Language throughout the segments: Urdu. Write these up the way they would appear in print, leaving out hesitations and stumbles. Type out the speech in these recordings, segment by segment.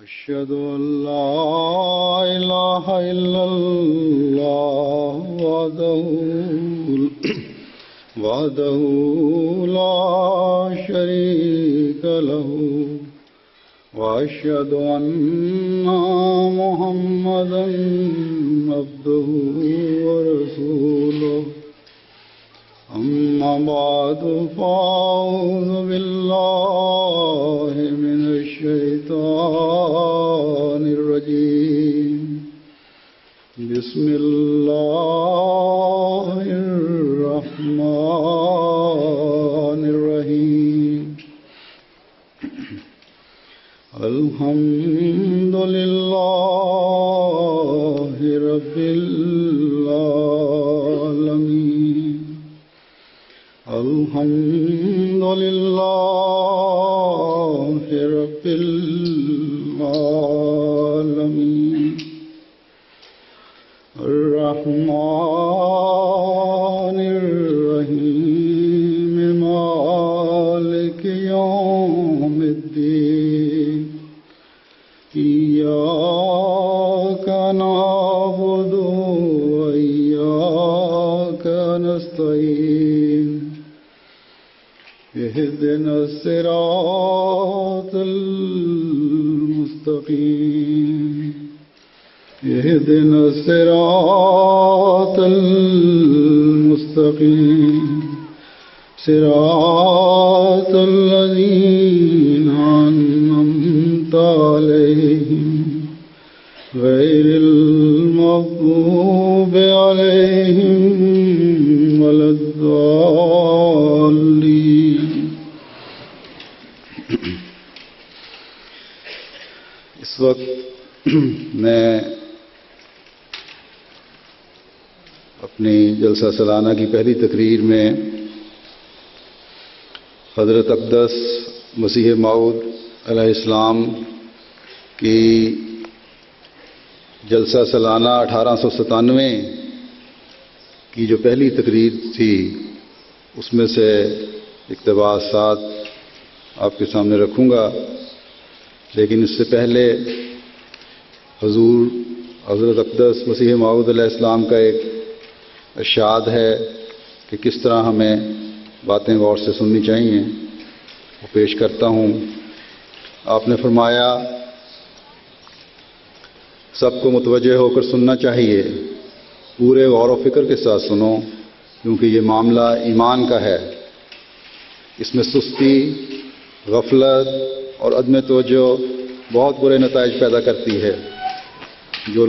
أشهد أن لا إله إلا الله وحده لا شريك له وأشهد أن محمدا عبده ورسوله أما بعد فأعوذ بالله من الشيطان الرجيم بسم الله الرحمن الرحيم الحمد لله رب العالمين الحمد لله رب العالمين الرحمن الرحيم مالك يوم الدين إياك نعبد وإياك نستعين اهدنا الصراط المستقيم اهدنا الصراط المستقيم صراط الذين أنعمت عليهم غير المغضوب عليهم ولا الضالين. اس وقت میں اپنی جلسہ سالانہ کی پہلی تقریر میں حضرت اقدس مسیح موعود علیہ السلام کی جلسہ سالانہ 1897 کی جو پہلی تقریر تھی اس میں سے اقتباسات آپ کے سامنے رکھوں گا، لیکن اس سے پہلے حضور حضرت اقدس مسیح موعود علیہ السلام کا ایک ارشاد ہے کہ کس طرح ہمیں باتیں غور سے سننی چاہیے، وہ پیش کرتا ہوں۔ آپ نے فرمایا سب کو متوجہ ہو کر سننا چاہیے، پورے غور و فکر کے ساتھ سنو، کیونکہ یہ معاملہ ایمان کا ہے۔ اس میں سستی، غفلت اور عدم توجہ بہت برے نتائج پیدا کرتی ہے۔ جو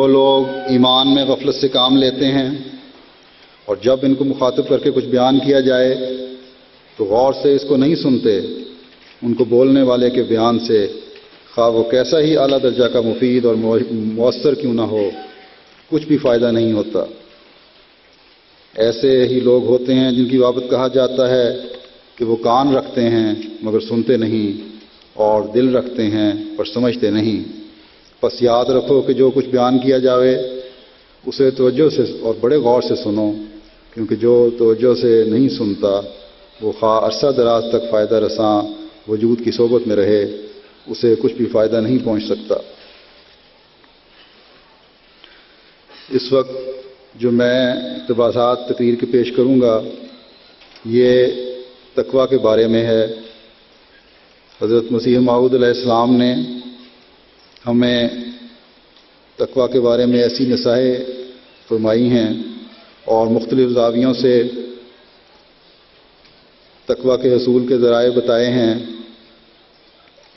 لوگ ایمان میں غفلت سے کام لیتے ہیں اور جب ان کو مخاطب کر کے کچھ بیان کیا جائے تو غور سے اس کو نہیں سنتے، ان کو بولنے والے کے بیان سے خواہ وہ کیسا ہی اعلیٰ درجہ کا مفید اور مؤثر کیوں نہ ہو، کچھ بھی فائدہ نہیں ہوتا۔ ایسے ہی لوگ ہوتے ہیں جن کی بابت کہا جاتا ہے کہ وہ کان رکھتے ہیں مگر سنتے نہیں، اور دل رکھتے ہیں پر سمجھتے نہیں۔ بس یاد رکھو کہ جو کچھ بیان کیا جاوے اسے توجہ سے اور بڑے غور سے سنو، کیونکہ جو توجہ سے نہیں سنتا وہ خواہ عرصہ دراز تک فائدہ رساں وجود کی صحبت میں رہے، اسے کچھ بھی فائدہ نہیں پہنچ سکتا۔ اس وقت جو میں اقتباسات تقریر کے پیش کروں گا یہ تقویٰ کے بارے میں ہے۔ حضرت مسیح موعود علیہ السلام نے ہمیں تقویٰ کے بارے میں ایسی نصائح فرمائی ہیں اور مختلف زاویوں سے تقویٰ کے حصول کے ذرائع بتائے ہیں،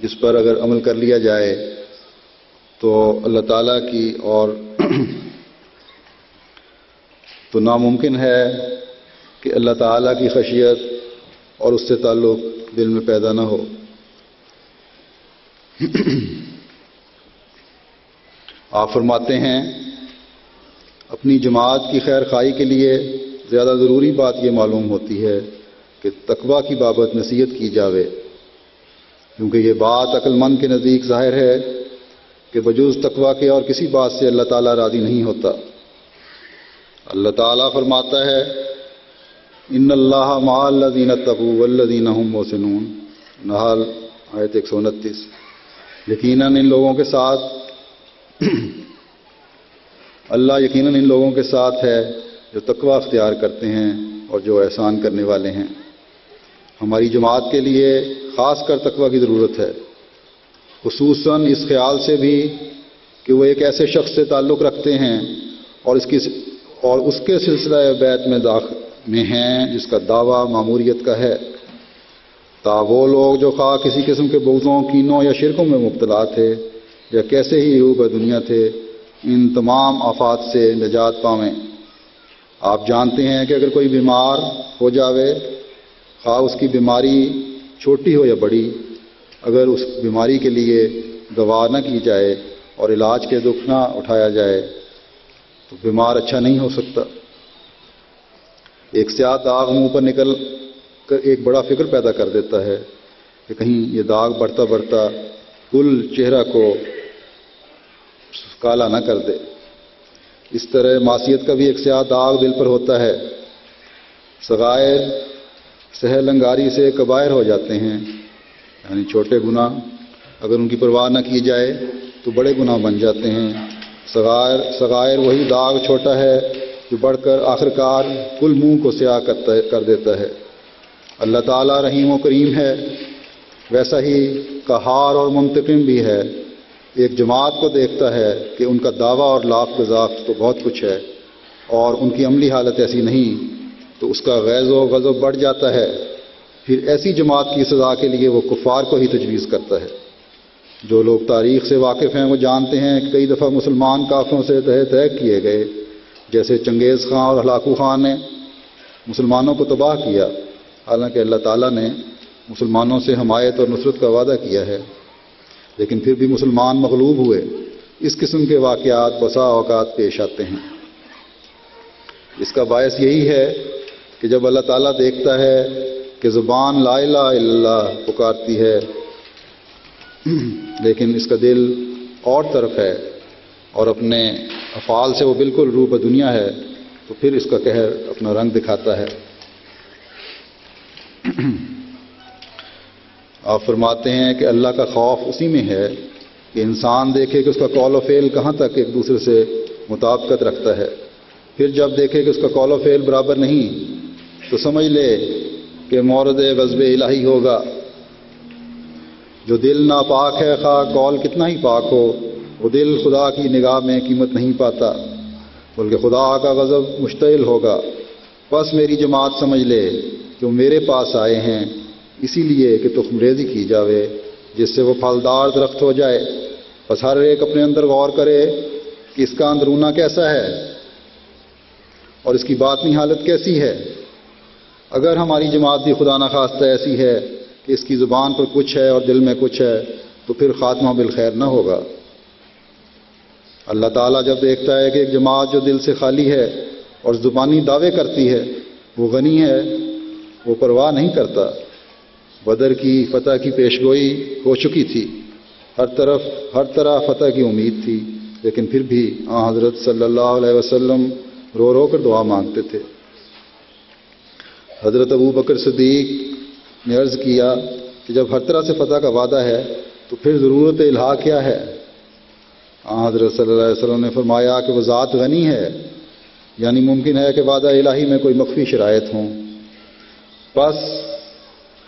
جس پر اگر عمل کر لیا جائے تو اللہ تعالیٰ کی اور تو ناممکن ہے کہ اللہ تعالیٰ کی خشیت اور اس سے تعلق دل میں پیدا نہ ہو۔ آپ فرماتے ہیں اپنی جماعت کی خیر خواہی کے لیے زیادہ ضروری بات یہ معلوم ہوتی ہے کہ تقویٰ کی بابت نصیحت کی جاوے، کیونکہ یہ بات عقل مند کے نزدیک ظاہر ہے کہ بجوز تقویٰ کے اور کسی بات سے اللہ تعالیٰ راضی نہیں ہوتا۔ اللہ تعالیٰ فرماتا ہے ان اللہ مع الذین اتقوا والذین هم محسنون، نحل آیت 129۔ یقیناً ان لوگوں کے ساتھ اللہ یقیناً ان لوگوں کے ساتھ ہے جو تقوی اختیار کرتے ہیں اور جو احسان کرنے والے ہیں۔ ہماری جماعت کے لیے خاص کر تقوی کی ضرورت ہے، خصوصاً اس خیال سے بھی کہ وہ ایک ایسے شخص سے تعلق رکھتے ہیں اور اس کے سلسلہ بیعت میں ہیں جس کا دعویٰ ماموریت کا ہے، تا وہ لوگ جو خواہ کسی قسم کے بغضوں، کینوں یا شرکوں میں مبتلا تھے یا کیسے ہی عیوب دنیا تھے، ان تمام آفات سے نجات پاویں۔ آپ جانتے ہیں کہ اگر کوئی بیمار ہو جاوے، خواہ اس کی بیماری چھوٹی ہو یا بڑی، اگر اس بیماری کے لیے دوا نہ کی جائے اور علاج کے دکھ نہ اٹھایا جائے تو بیمار اچھا نہیں ہو سکتا۔ ایک سیاہ داغ منہ پر نکل کر ایک بڑا فکر پیدا کر دیتا ہے کہ کہیں یہ داغ بڑھتا بڑھتا کل چہرہ کو کالا نہ کر دے۔ اس طرح معصیت کا بھی ایک سیاہ داغ دل پر ہوتا ہے۔ صغائر سہل انگاری سے کبائر ہو جاتے ہیں، یعنی چھوٹے گناہ اگر ان کی پرواہ نہ کی جائے تو بڑے گناہ بن جاتے ہیں۔ صغائر وہی داغ چھوٹا ہے جو بڑھ کر آخرکار کل منہ کو سیاہ کر دیتا ہے۔ اللہ تعالیٰ رحیم و کریم ہے، ویسا ہی قہار اور منتقم بھی ہے۔ ایک جماعت کو دیکھتا ہے کہ ان کا دعویٰ اور لاف گزاف تو بہت کچھ ہے اور ان کی عملی حالت ایسی نہیں، تو اس کا غیظ و غضب بڑھ جاتا ہے۔ پھر ایسی جماعت کی سزا کے لیے وہ کفار کو ہی تجویز کرتا ہے۔ جو لوگ تاریخ سے واقف ہیں وہ جانتے ہیں کہ کئی دفعہ مسلمان کافروں سے تہہ کیے گئے، جیسے چنگیز خان اور ہلاکو خان نے مسلمانوں کو تباہ کیا، حالانکہ اللہ تعالیٰ نے مسلمانوں سے حمایت اور نصرت کا وعدہ کیا ہے، لیکن پھر بھی مسلمان مغلوب ہوئے۔ اس قسم کے واقعات بسا اوقات پیش آتے ہیں۔ اس کا باعث یہی ہے کہ جب اللہ تعالیٰ دیکھتا ہے کہ زبان لا الہ الا اللہ پکارتی ہے لیکن اس کا دل اور طرف ہے اور اپنے افعال سے وہ بالکل روح دنیا ہے، تو پھر اس کا قہر اپنا رنگ دکھاتا ہے۔ آپ فرماتے ہیں کہ اللہ کا خوف اسی میں ہے کہ انسان دیکھے کہ اس کا قول و فعل کہاں تک ایک دوسرے سے مطابقت رکھتا ہے، پھر جب دیکھے کہ اس کا قول و فعل برابر نہیں تو سمجھ لے کہ مورد غضب الہی ہوگا۔ جو دل ناپاک ہے، خواہ قول کتنا ہی پاک ہو، وہ دل خدا کی نگاہ میں قیمت نہیں پاتا، بلکہ خدا کا غضب مشتعل ہوگا۔ بس میری جماعت سمجھ لے کہ وہ میرے پاس آئے ہیں اسی لیے کہ تخم ریزی کی جاوے جس سے وہ پھلدار درخت ہو جائے۔ بس ہر ایک اپنے اندر غور کرے کہ اس کا اندرونہ کیسا ہے اور اس کی باطنی حالت کیسی ہے۔ اگر ہماری جماعت بھی خدا نخواستہ ایسی ہے کہ اس کی زبان پر کچھ ہے اور دل میں کچھ ہے تو پھر خاتمہ بالخیر نہ ہوگا۔ اللہ تعالیٰ جب دیکھتا ہے کہ ایک جماعت جو دل سے خالی ہے اور زبانی دعوے کرتی ہے وہ غنی ہے، وہ پرواہ نہیں کرتا۔ بدر کی فتح کی پیشگوئی ہو چکی تھی، ہر طرح فتح کی امید تھی، لیکن پھر بھی حضرت صلی اللہ علیہ وسلم رو رو کر دعا مانگتے تھے۔ حضرت ابو بکر صدیق نے عرض کیا کہ جب ہر طرح سے فتح کا وعدہ ہے تو پھر ضرورت الہا کیا ہے؟ حضرت صلی اللہ علیہ وسلم نے فرمایا کہ وہ ذات غنی ہے، یعنی ممکن ہے کہ وعدہ الہی میں کوئی مخفی شرائط ہوں۔ بس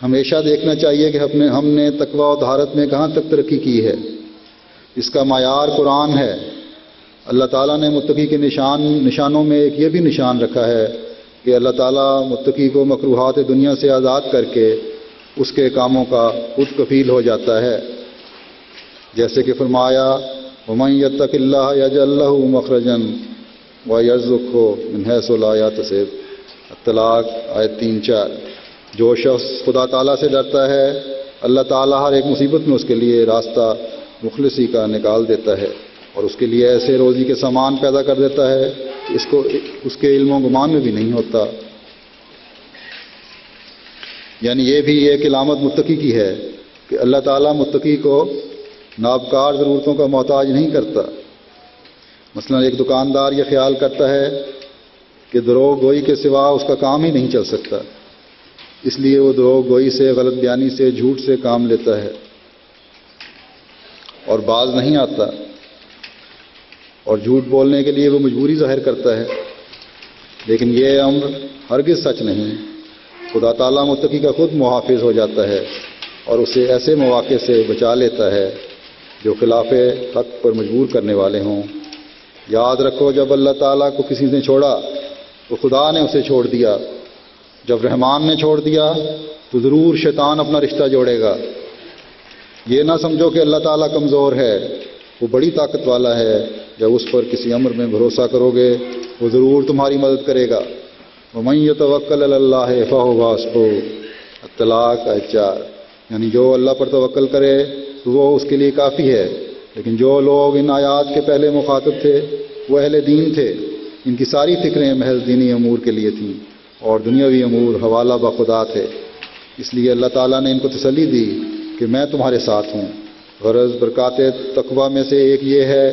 ہمیشہ دیکھنا چاہیے کہ ہم نے تقوی و طہارت میں کہاں تک ترقی کی ہے۔ اس کا معیار قرآن ہے۔ اللہ تعالیٰ نے متقی کے نشانوں میں ایک یہ بھی نشان رکھا ہے کہ اللہ تعالیٰ متقی کو مکروہات دنیا سے آزاد کر کے اس کے کاموں کا خود کفیل ہو جاتا ہے، جیسے کہ فرمایا وَمَن يَتَّقِ اللَّهَ يَجْعَل لَّهُ مَخْرَجًا وَيَرْزُقْهُ مِنْ حَيْثُ لَا يَحْتَسِبُ۔ الطلاق آیت 3-4۔ جو شخص خدا تعالیٰ سے ڈرتا ہے، اللہ تعالیٰ ہر ایک مصیبت میں اس کے لیے راستہ مخلصی کا نکال دیتا ہے اور اس کے لیے ایسے روزی کے سامان پیدا کر دیتا ہے کہ اس کے علم و گمان میں بھی نہیں ہوتا۔ یعنی یہ بھی ایک علامت متقی کی ہے کہ اللہ تعالیٰ متقی کو نابکار ضرورتوں کا محتاج نہیں کرتا۔ مثلا ایک دکاندار یہ خیال کرتا ہے کہ دروغ گوئی کے سوا اس کا کام ہی نہیں چل سکتا، اس لیے وہ دروغ گوئی سے، غلط بیانی سے، جھوٹ سے کام لیتا ہے۔ اور باز نہیں آتا، اور جھوٹ بولنے کے لیے وہ مجبوری ظاہر کرتا ہے، لیکن یہ امر ہرگز سچ نہیں۔ خدا تعالیٰ متقی کا خود محافظ ہو جاتا ہے اور اسے ایسے مواقع سے بچا لیتا ہے جو خلاف حق پر مجبور کرنے والے ہوں۔ یاد رکھو، جب اللہ تعالیٰ کو کسی نے چھوڑا تو خدا نے اسے چھوڑ دیا، جب رحمان نے چھوڑ دیا تو ضرور شیطان اپنا رشتہ جوڑے گا۔ یہ نہ سمجھو کہ اللہ تعالیٰ کمزور ہے، وہ بڑی طاقت والا ہے۔ جب اس پر کسی امر میں بھروسہ کرو گے وہ ضرور تمہاری مدد کرے گا۔ وَمَن يَتَوَكَّلْ عَلَى اللَّهِ فَهُوَ حَسْبُهُ، الطلاق آیت 4۔ یعنی جو اللہ پر توکل کرے تو وہ اس کے لیے کافی ہے۔ لیکن جو لوگ ان آیات کے پہلے مخاطب تھے وہ اہل دین تھے، ان کی ساری فکریں محض دینی امور کے لیے تھیں اور دنیاوی امور حوالہ بخدا تھے۔ اس لیے اللہ تعالیٰ نے ان کو تسلی دی کہ میں تمہارے ساتھ ہوں۔ غرض برکات تقویٰ میں سے ایک یہ ہے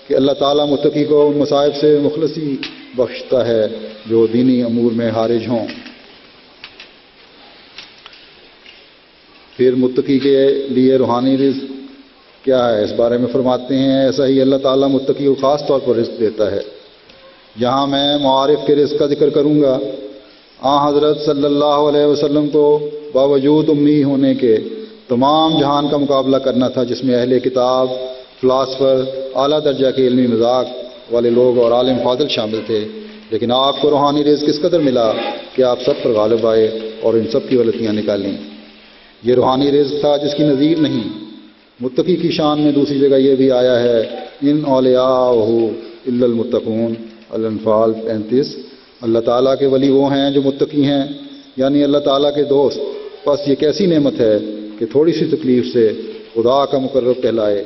کہ اللہ تعالیٰ متقی کو ان مصائب سے مخلصی بخشتا ہے جو دینی امور میں حارج ہوں۔ پھر متقی کے لیے روحانی رزق کیا ہے، اس بارے میں فرماتے ہیں ایسا ہی اللہ تعالیٰ متقی کو خاص طور پر رزق دیتا ہے۔ یہاں میں معارف کے رزق کا ذکر کروں گا۔ حضرت صلی اللہ علیہ وسلم کو باوجود امی ہونے کے تمام جہان کا مقابلہ کرنا تھا، جس میں اہل کتاب، فلاسفر، اعلیٰ درجہ کے علمی مذاق والے لوگ اور عالم فاضل شامل تھے، لیکن آپ کو روحانی رزق اس قدر ملا کہ آپ سب پر غالب آئے اور ان سب کی غلطیاں نکالیں۔ یہ روحانی رزق تھا جس کی نظیر نہیں۔ متقی کی شان میں دوسری جگہ یہ بھی آیا ہے، ان اولیاءہ الا المتقون، الانفال 35۔ اللہ تعالیٰ کے ولی وہ ہیں جو متقی ہیں، یعنی اللہ تعالیٰ کے دوست۔ بس یہ کیسی نعمت ہے کہ تھوڑی سی تکلیف سے خدا کا مقرب کہلائے۔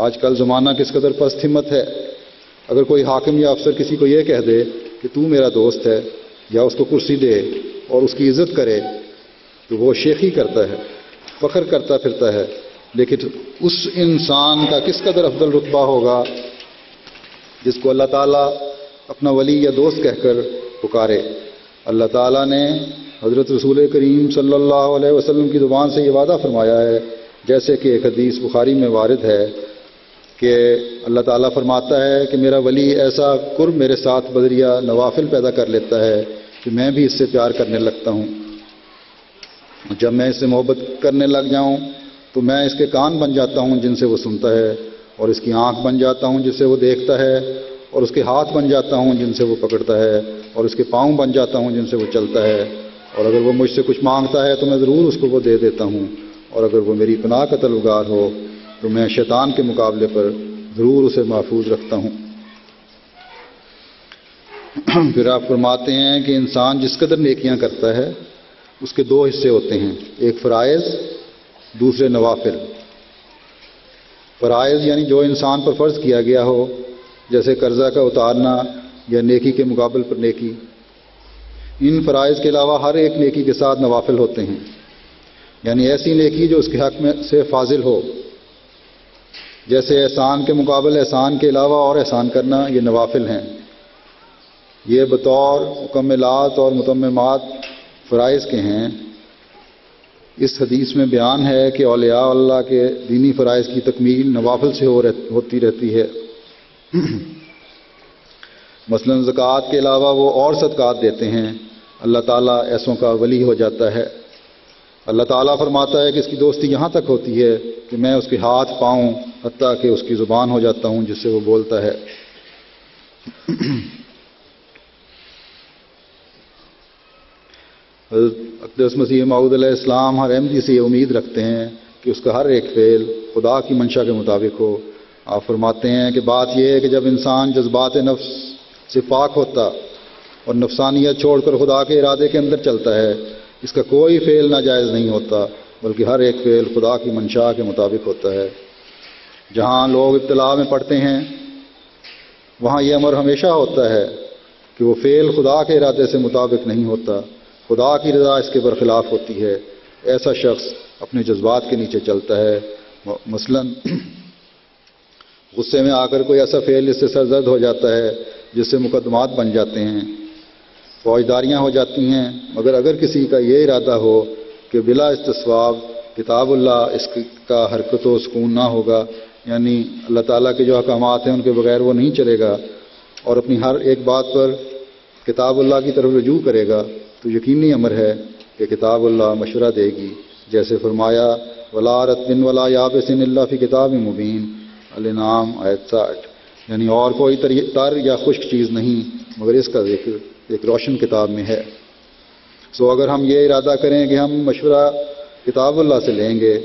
آج کل زمانہ کس قدر پست ہمت ہے۔ اگر کوئی حاکم یا افسر کسی کو یہ کہہ دے کہ تو میرا دوست ہے، یا اس کو کرسی دے اور اس کی عزت کرے، تو وہ شیخی کرتا ہے، فخر کرتا پھرتا ہے۔ لیکن اس انسان کا کس قدر افضل رتبہ ہوگا جس کو اللہ تعالیٰ اپنا ولی یا دوست کہہ کر پکارے۔ اللہ تعالیٰ نے حضرت رسول کریم صلی اللہ علیہ وسلم کی زبان سے یہ وعدہ فرمایا ہے، جیسے کہ ایک حدیث بخاری میں وارد ہے کہ اللہ تعالیٰ فرماتا ہے کہ میرا ولی ایسا قرب میرے ساتھ بذریعہ نوافل پیدا کر لیتا ہے کہ میں بھی اس سے پیار کرنے لگتا ہوں۔ جب میں اس سے محبت کرنے لگ جاؤں تو میں اس کے کان بن جاتا ہوں جن سے وہ سنتا ہے، اور اس کی آنکھ بن جاتا ہوں جس سے وہ دیکھتا ہے، اور اس کے ہاتھ بن جاتا ہوں جن سے وہ پکڑتا ہے، اور اس کے پاؤں بن جاتا ہوں جن سے وہ چلتا ہے، اور اگر وہ مجھ سے کچھ مانگتا ہے تو میں ضرور اس کو وہ دے دیتا ہوں، اور اگر وہ میری پناہ کا طلبگار ہو تو میں شیطان کے مقابلے پر ضرور اسے محفوظ رکھتا ہوں۔ پھر آپ فرماتے ہیں کہ انسان جس قدر نیکیاں کرتا ہے اس کے دو حصے ہوتے ہیں، ایک فرائض، دوسرے نوافل۔ فرائض یعنی جو انسان پر فرض کیا گیا ہو، جیسے قرضہ کا اتارنا یا نیکی کے مقابل پر نیکی۔ ان فرائض کے علاوہ ہر ایک نیکی کے ساتھ نوافل ہوتے ہیں، یعنی ایسی نیکی جو اس کے حق میں سے فاضل ہو، جیسے احسان کے مقابل احسان کے علاوہ اور احسان کرنا، یہ نوافل ہیں۔ یہ بطور مکملات اور متممات فرائض کے ہیں۔ اس حدیث میں بیان ہے کہ اولیاء اللہ کے دینی فرائض کی تکمیل نوافل سے ہوتی رہتی ہے۔ مثلا زکوٰۃ کے علاوہ وہ اور صدقات دیتے ہیں، اللہ تعالیٰ ایسوں کا ولی ہو جاتا ہے۔ اللہ تعالیٰ فرماتا ہے کہ اس کی دوستی یہاں تک ہوتی ہے کہ میں اس کے ہاتھ پاؤں، حتیٰ کہ اس کی زبان ہو جاتا ہوں جس سے وہ بولتا ہے۔ حضرت اقدس مسیح موعود علیہ السلام ہر احمدی سے یہ امید رکھتے ہیں کہ اس کا ہر ایک فعل خدا کی منشا کے مطابق ہو۔ آپ فرماتے ہیں کہ بات یہ ہے کہ جب انسان جذبات نفس سے پاک ہوتا اور نفسانیت چھوڑ کر خدا کے ارادے کے اندر چلتا ہے، اس کا کوئی فعل ناجائز نہیں ہوتا، بلکہ ہر ایک فعل خدا کی منشا کے مطابق ہوتا ہے۔ جہاں لوگ ابتلاء میں پڑتے ہیں وہاں یہ امر ہمیشہ ہوتا ہے کہ وہ فعل خدا کے ارادے سے مطابق نہیں ہوتا، خدا کی رضا اس کے برخلاف ہوتی ہے۔ ایسا شخص اپنے جذبات کے نیچے چلتا ہے۔ مثلا غصے میں آ کر کوئی ایسا فعل اس سے سرزد ہو جاتا ہے جس سے مقدمات بن جاتے ہیں، فوجداریاں ہو جاتی ہیں، مگر اگر کسی کا یہ ارادہ ہو کہ بلا استصواب کتاب اللہ اس کا حرکت و سکون نہ ہوگا، یعنی اللہ تعالیٰ کے جو احکامات ہیں ان کے بغیر وہ نہیں چلے گا اور اپنی ہر ایک بات پر کتاب اللہ کی طرف رجوع کرے گا تو یقینی امر ہے کہ کتاب اللہ مشورہ دے گی. جیسے فرمایا ولا رطب ولا یابس الا فی کتاب مبین الانعام آیت 60. یعنی اور کوئی تر یا خشک چیز نہیں مگر اس کا ذکر ایک روشن کتاب میں ہے. سو اگر ہم یہ ارادہ کریں کہ ہم مشورہ کتاب اللہ سے لیں گے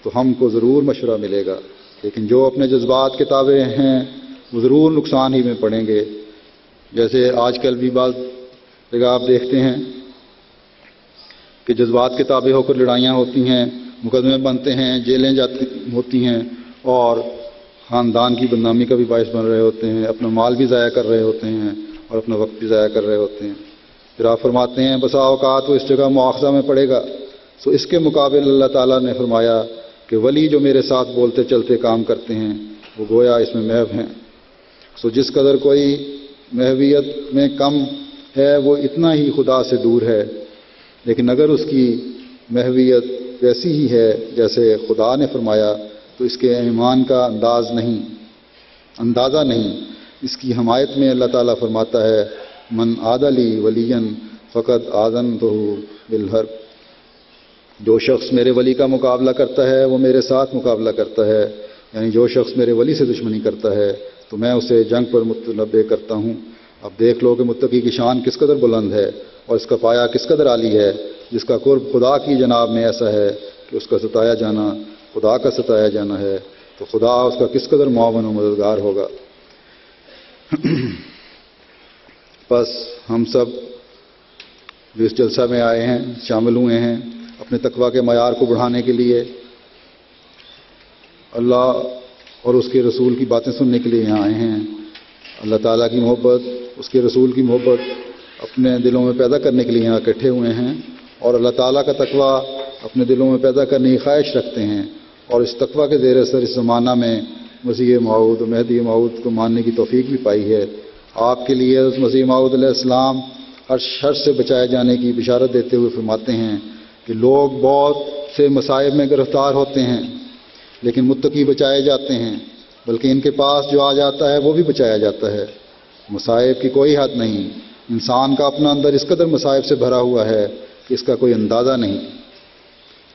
تو ہم کو ضرور مشورہ ملے گا، لیکن جو اپنے جذبات کتابیں ہیں وہ ضرور نقصان ہی میں پڑیں گے. جیسے آج کل بھی بعض جگہ آپ دیکھتے ہیں کہ جذبات کتابیں ہو کر لڑائیاں ہوتی ہیں، مقدمے بنتے ہیں، جیلیں جاتی ہوتی ہیں اور خاندان کی بدنامی کا بھی باعث بن رہے ہوتے ہیں، اپنا مال بھی ضائع کر رہے ہوتے ہیں اور اپنا وقت بھی ضائع کر رہے ہوتے ہیں. پھر آپ فرماتے ہیں بسا اوقات وہ اس جگہ مواخذہ میں پڑے گا. سو اس کے مقابل اللہ تعالیٰ نے فرمایا کہ ولی جو میرے ساتھ بولتے چلتے کام کرتے ہیں وہ گویا اس میں محو ہیں. سو جس قدر کوئی محویت میں کم ہے وہ اتنا ہی خدا سے دور ہے، لیکن اگر اس کی محویت ویسی ہی ہے جیسے خدا نے فرمایا تو اس کے ایمان کا اندازہ نہیں. اس کی حمایت میں اللہ تعالیٰ فرماتا ہے من عاد لی ولیا فقد آذنتہ بالحرب. جو شخص میرے ولی کا مقابلہ کرتا ہے وہ میرے ساتھ مقابلہ کرتا ہے، یعنی جو شخص میرے ولی سے دشمنی کرتا ہے تو میں اسے جنگ پر متنبع کرتا ہوں. اب دیکھ لو کہ متقی کی شان کس قدر بلند ہے اور اس کا پایہ کس قدر عالی ہے، جس کا قرب خدا کی جناب میں ایسا ہے کہ اس کا ستایا جانا خدا کا ستایا جانا ہے، تو خدا اس کا کس قدر معاون و مددگار ہوگا. بس ہم سب جو اس جلسہ میں آئے ہیں شامل ہوئے ہیں اپنے تقویٰ کے معیار کو بڑھانے کے لیے، اللہ اور اس کے رسول کی باتیں سننے کے لیے یہاں آئے ہیں. اللہ تعالیٰ کی محبت، اس کے رسول کی محبت اپنے دلوں میں پیدا کرنے کے لیے یہاں اکٹھے ہوئے ہیں اور اللہ تعالیٰ کا تقویٰ اپنے دلوں میں پیدا کرنے کی خواہش رکھتے ہیں. اور اس تقویٰ کے زیر اثر اس زمانہ میں مسیح موعود و مہدی موعود کو ماننے کی توفیق بھی پائی ہے. آپ کے لیے مسیح موعود علیہ السلام ہر شر سے بچائے جانے کی بشارت دیتے ہوئے فرماتے ہیں کہ لوگ بہت سے مصائب میں گرفتار ہوتے ہیں لیکن متقی بچائے جاتے ہیں، بلکہ ان کے پاس جو آ جاتا ہے وہ بھی بچایا جاتا ہے. مصائب کی کوئی حد نہیں. انسان کا اپنا اندر اس قدر مصائب سے بھرا ہوا ہے کہ اس کا کوئی اندازہ نہیں.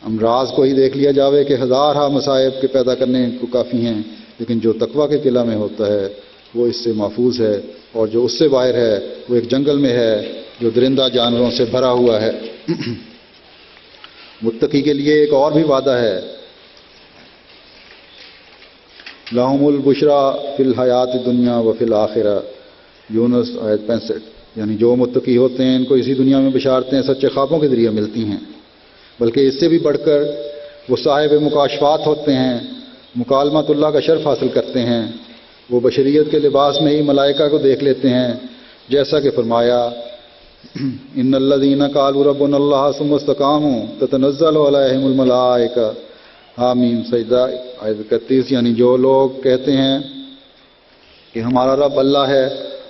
امراض کو ہی دیکھ لیا جاوے کہ ہزارہ مصائب کے پیدا کرنے کو کافی ہیں، لیکن جو تقویٰ کے قلعہ میں ہوتا ہے وہ اس سے محفوظ ہے، اور جو اس سے باہر ہے وہ ایک جنگل میں ہے جو درندہ جانوروں سے بھرا ہوا ہے. متقی کے لیے ایک اور بھی وعدہ ہے، لہم البشرا فی الحیات دنیا و فی الآخرہ، یونس آیت 65. یعنی جو متقی ہوتے ہیں ان کو اسی دنیا میں بشارتیں سچے خوابوں کے ذریعے ملتی ہیں، بلکہ اس سے بھی بڑھ کر وہ صاحب مکاشفات ہوتے ہیں، مکالمت اللہ کا شرف حاصل کرتے ہیں. وہ بشریت کے لباس میں ہی ملائکہ کو دیکھ لیتے ہیں، جیسا کہ فرمایا ان الذین قالوا ربنا اللہ ثم استقاموا تتنزل علیہم الملائکہ حامیم سجدہ آیت 31. یعنی جو لوگ کہتے ہیں کہ ہمارا رب اللہ ہے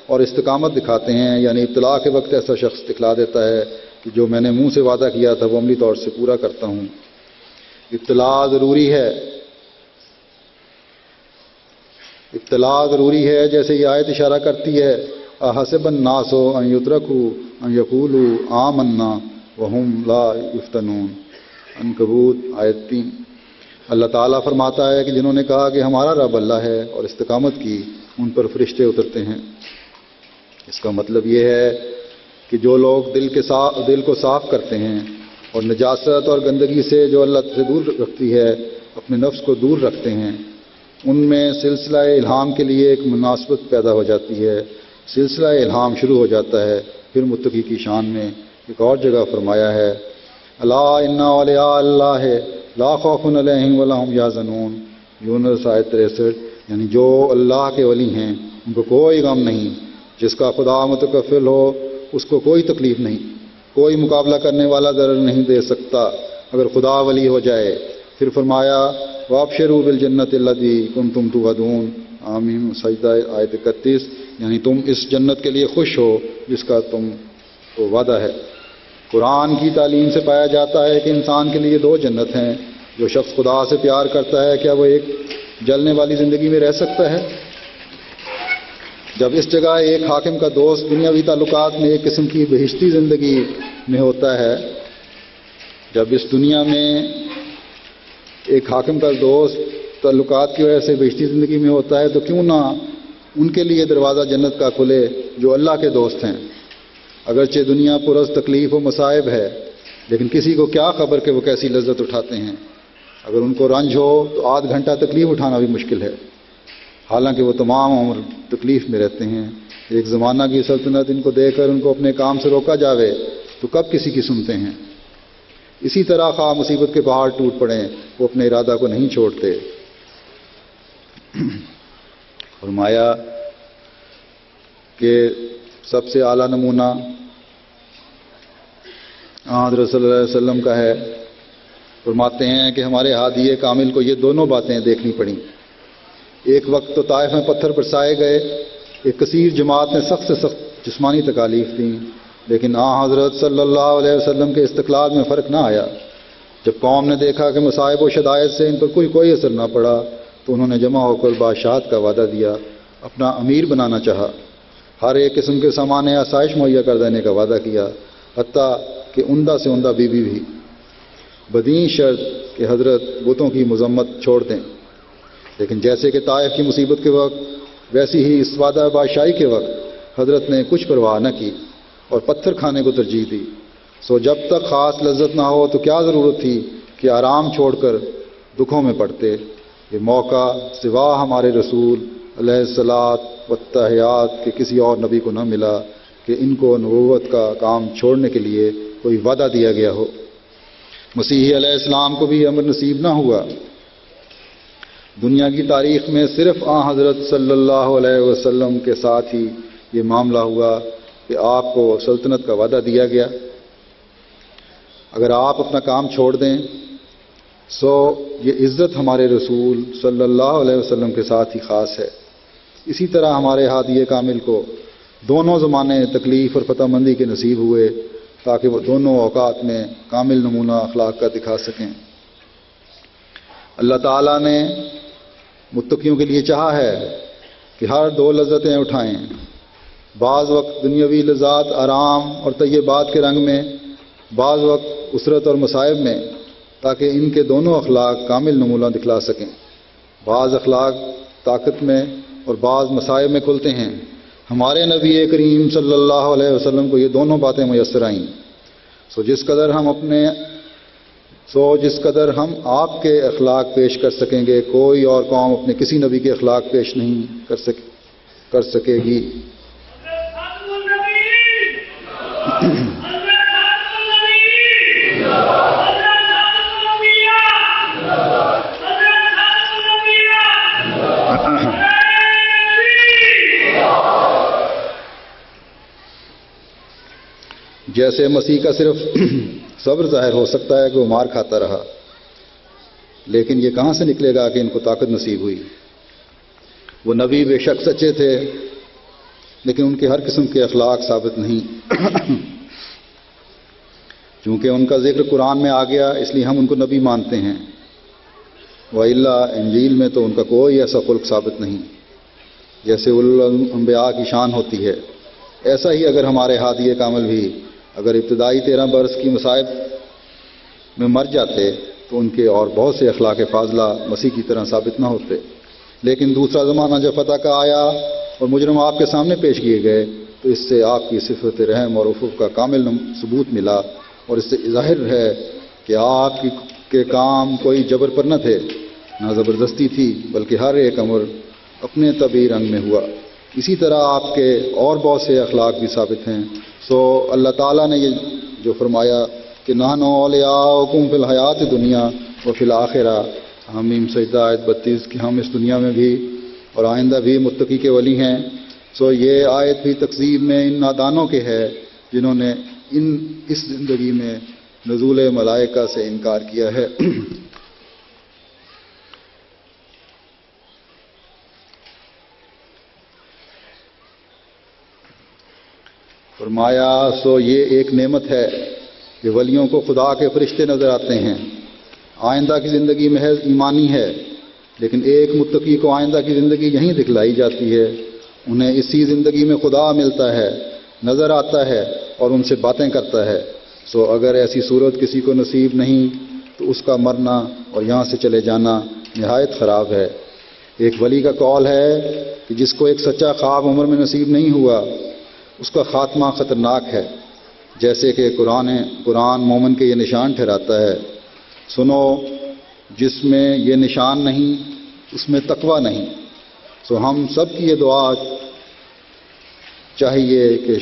اور استقامت دکھاتے ہیں، یعنی ابتلا کے وقت ایسا شخص دکھلا دیتا ہے کہ جو میں نے منہ سے وعدہ کیا تھا وہ عملی طور سے پورا کرتا ہوں. ابتلا ضروری ہے، ابتلا ضروری ہے. جیسے یہ آیت اشارہ کرتی ہے احسب الناس ان یترکوا ان یقولوا آمنا وهم لا یفتنون، عنکبوت آیت 3. اللہ تعالیٰ فرماتا ہے کہ جنہوں نے کہا کہ ہمارا رب اللہ ہے اور استقامت کی، ان پر فرشتے اترتے ہیں. اس کا مطلب یہ ہے کہ جو لوگ دل کو صاف کرتے ہیں اور نجاست اور گندگی سے جو اللہ سے دور رکھتی ہے اپنے نفس کو دور رکھتے ہیں، ان میں سلسلہ الہام کے لیے ایک مناسبت پیدا ہو جاتی ہے، سلسلہ الہام شروع ہو جاتا ہے. پھر متقی کی شان میں ایک اور جگہ فرمایا ہے الا ان اولیاء اللہ لا خوف علیہم ولا هم یحزنون، یونس آیت 63. یعنی جو اللہ کے ولی ہیں ان کو کوئی غم نہیں، جس کا خدا متکفل ہو اس کو کوئی تکلیف نہیں، کوئی مقابلہ کرنے والا ضرر نہیں دے سکتا اگر خدا ولی ہو جائے. پھر فرمایا وابشروا بالجنۃ التی کنتم توعدون، آمین سجدہ آیت 31. یعنی تم اس جنت کے لیے خوش ہو جس کا تم کو وعدہ ہے. قرآن کی تعلیم سے پایا جاتا ہے کہ انسان کے لیے دو جنت ہیں. جو شخص خدا سے پیار کرتا ہے کیا وہ ایک جلنے والی زندگی میں رہ سکتا ہے؟ جب اس جگہ ایک حاکم کا دوست دنیاوی تعلقات میں ایک قسم کی بہشتی زندگی میں ہوتا ہے، جب اس دنیا میں ایک حاکم کا دوست تعلقات کی وجہ سے بہشتی زندگی میں ہوتا ہے، تو کیوں نہ ان کے لیے دروازہ جنت کا کھلے جو اللہ کے دوست ہیں۔ اگرچہ دنیا پرز تکلیف و مصائب ہے، لیکن کسی کو کیا خبر کہ وہ کیسی لذت اٹھاتے ہیں۔ اگر ان کو رنج ہو تو آدھ گھنٹہ تکلیف اٹھانا بھی مشکل ہے، حالانکہ وہ تمام عمر تکلیف میں رہتے ہیں۔ ایک زمانہ کی سلطنت ان کو دے کر ان کو اپنے کام سے روکا جاوے تو کب کسی کی سنتے ہیں۔ اسی طرح خواہ مصیبت کے پہاڑ ٹوٹ پڑیں، وہ اپنے ارادہ کو نہیں چھوڑتے۔ فرمایا کہ سب سے اعلیٰ نمونہ حضرت صلی اللہ علیہ وسلم کا ہے۔ فرماتے ہیں کہ ہمارے ہادی کامل کو یہ دونوں باتیں دیکھنی پڑیں۔ ایک وقت تو طائف میں پتھر برسائے گئے، ایک کثیر جماعت نے سخت سے سخت جسمانی تکالیف دیں، لیکن حضرت صلی اللہ علیہ وسلم کے استقلال میں فرق نہ آیا۔ جب قوم نے دیکھا کہ مصائب و شدائد سے ان پر کوئی اثر نہ پڑا تو انہوں نے جمع ہو کر بادشاہت کا وعدہ دیا، اپنا امیر بنانا چاہا، ہر ایک قسم کے سامان آسائش مہیا کر دینے کا وعدہ کیا، حتیٰ کہ عمدہ سے عمدہ بیوی بھی، بدین شرط کہ حضرت بتوں کی مذمت چھوڑ دیں۔ لیکن جیسے کہ طائف کی مصیبت کے وقت، ویسی ہی اس وعدہ بادشاہی کے وقت حضرت نے کچھ پرواہ نہ کی اور پتھر کھانے کو ترجیح دی۔ سو جب تک خاص لذت نہ ہو تو کیا ضرورت تھی کہ آرام چھوڑ کر دکھوں میں پڑتے۔ یہ موقع سوا ہمارے رسول علیہ الصلاۃ والتحیات کے کسی اور نبی کو نہ ملا کہ ان کو نبوت کا کام چھوڑنے کے لیے کوئی وعدہ دیا گیا ہو۔ مسیح علیہ السلام کو بھی یہ امر نصیب نہ ہوا۔ دنیا کی تاریخ میں صرف حضرت صلی اللہ علیہ وسلم کے ساتھ ہی یہ معاملہ ہوا کہ آپ کو سلطنت کا وعدہ دیا گیا۔ اگر آپ اپنا کام چھوڑ دیں سو یہ عزت ہمارے رسول صلی اللہ علیہ وسلم کے ساتھ ہی خاص ہے۔ اسی طرح ہمارے ہادی کامل کو دونوں زمانے تکلیف اور فتح مندی کے نصیب ہوئے تاکہ وہ دونوں اوقات میں کامل نمونہ اخلاق کا دکھا سکیں۔ اللہ تعالیٰ نے متقیوں کے لیے چاہا ہے کہ ہر دو لذتیں اٹھائیں، بعض وقت دنیاوی لذات آرام اور طیبات کے رنگ میں، بعض وقت اسرت اور مصائب میں، تاکہ ان کے دونوں اخلاق کامل نمونہ دکھلا سکیں۔ بعض اخلاق طاقت میں اور بعض مصائب میں کھلتے ہیں۔ ہمارے نبی کریم صلی اللہ علیہ وسلم کو یہ دونوں باتیں میسر آئیں۔ جس قدر ہم آپ کے اخلاق پیش کر سکیں گے، کوئی اور قوم اپنے کسی نبی کے اخلاق پیش نہیں کر سکے گی۔ جیسے مسیح کا صرف صبر ظاہر ہو سکتا ہے کہ وہ مار کھاتا رہا، لیکن یہ کہاں سے نکلے گا کہ ان کو طاقت نصیب ہوئی؟ وہ نبی بے شک سچے تھے، لیکن ان کے ہر قسم کے اخلاق ثابت نہیں۔ چونکہ ان کا ذکر قرآن میں آ گیا اس لیے ہم ان کو نبی مانتے ہیں، وَإِلَّا انجیل میں تو ان کا کوئی ایسا خلق ثابت نہیں جیسے الانبیاء کی شان ہوتی ہے۔ ایسا ہی اگر ہمارے ہادی کامل بھی اگر ابتدائی 13 برس کی مصائب میں مر جاتے تو ان کے اور بہت سے اخلاق فاضلہ مسیح کی طرح ثابت نہ ہوتے۔ لیکن دوسرا زمانہ جب فتح کا آیا اور مجرم آپ کے سامنے پیش کیے گئے تو اس سے آپ کی صفت رحم اور عفو کا کامل ثبوت ملا، اور اس سے ظاہر ہے کہ آپ کے کام کوئی جبر پر نہ تھے، نہ زبردستی تھی، بلکہ ہر ایک امر اپنے طبعی رنگ میں ہوا۔ اسی طرح آپ کے اور بہت سے اخلاق بھی ثابت ہیں۔ سو اللہ تعالیٰ نے یہ جو فرمایا کہ نحن اولیاؤکم فی الحیات دنیا و فی الآخرہ، حمیم سجدہ آیت 32، کہ ہم اس دنیا میں بھی اور آئندہ بھی متقی کے ولی ہیں۔ سو یہ آیت بھی تکذیب میں ان نادانوں کے ہے جنہوں نے اس زندگی میں نزول ملائکہ سے انکار کیا ہے۔ فرمایا سو یہ ایک نعمت ہے کہ ولیوں کو خدا کے فرشتے نظر آتے ہیں۔ آئندہ کی زندگی محض ایمانی ہے، لیکن ایک متقی کو آئندہ کی زندگی یہیں دکھلائی جاتی ہے، انہیں اسی زندگی میں خدا ملتا ہے، نظر آتا ہے اور ان سے باتیں کرتا ہے۔ سو اگر ایسی صورت کسی کو نصیب نہیں تو اس کا مرنا اور یہاں سے چلے جانا نہایت خراب ہے۔ ایک ولی کا قول ہے کہ جس کو ایک سچا خواب عمر میں نصیب نہیں ہوا اس کا خاتمہ خطرناک ہے، جیسے کہ قرآن مومن کے یہ نشان ٹھہراتا ہے۔ سنو، جس میں یہ نشان نہیں اس میں تقویٰ نہیں۔ سو ہم سب کی یہ دعا چاہیے کہ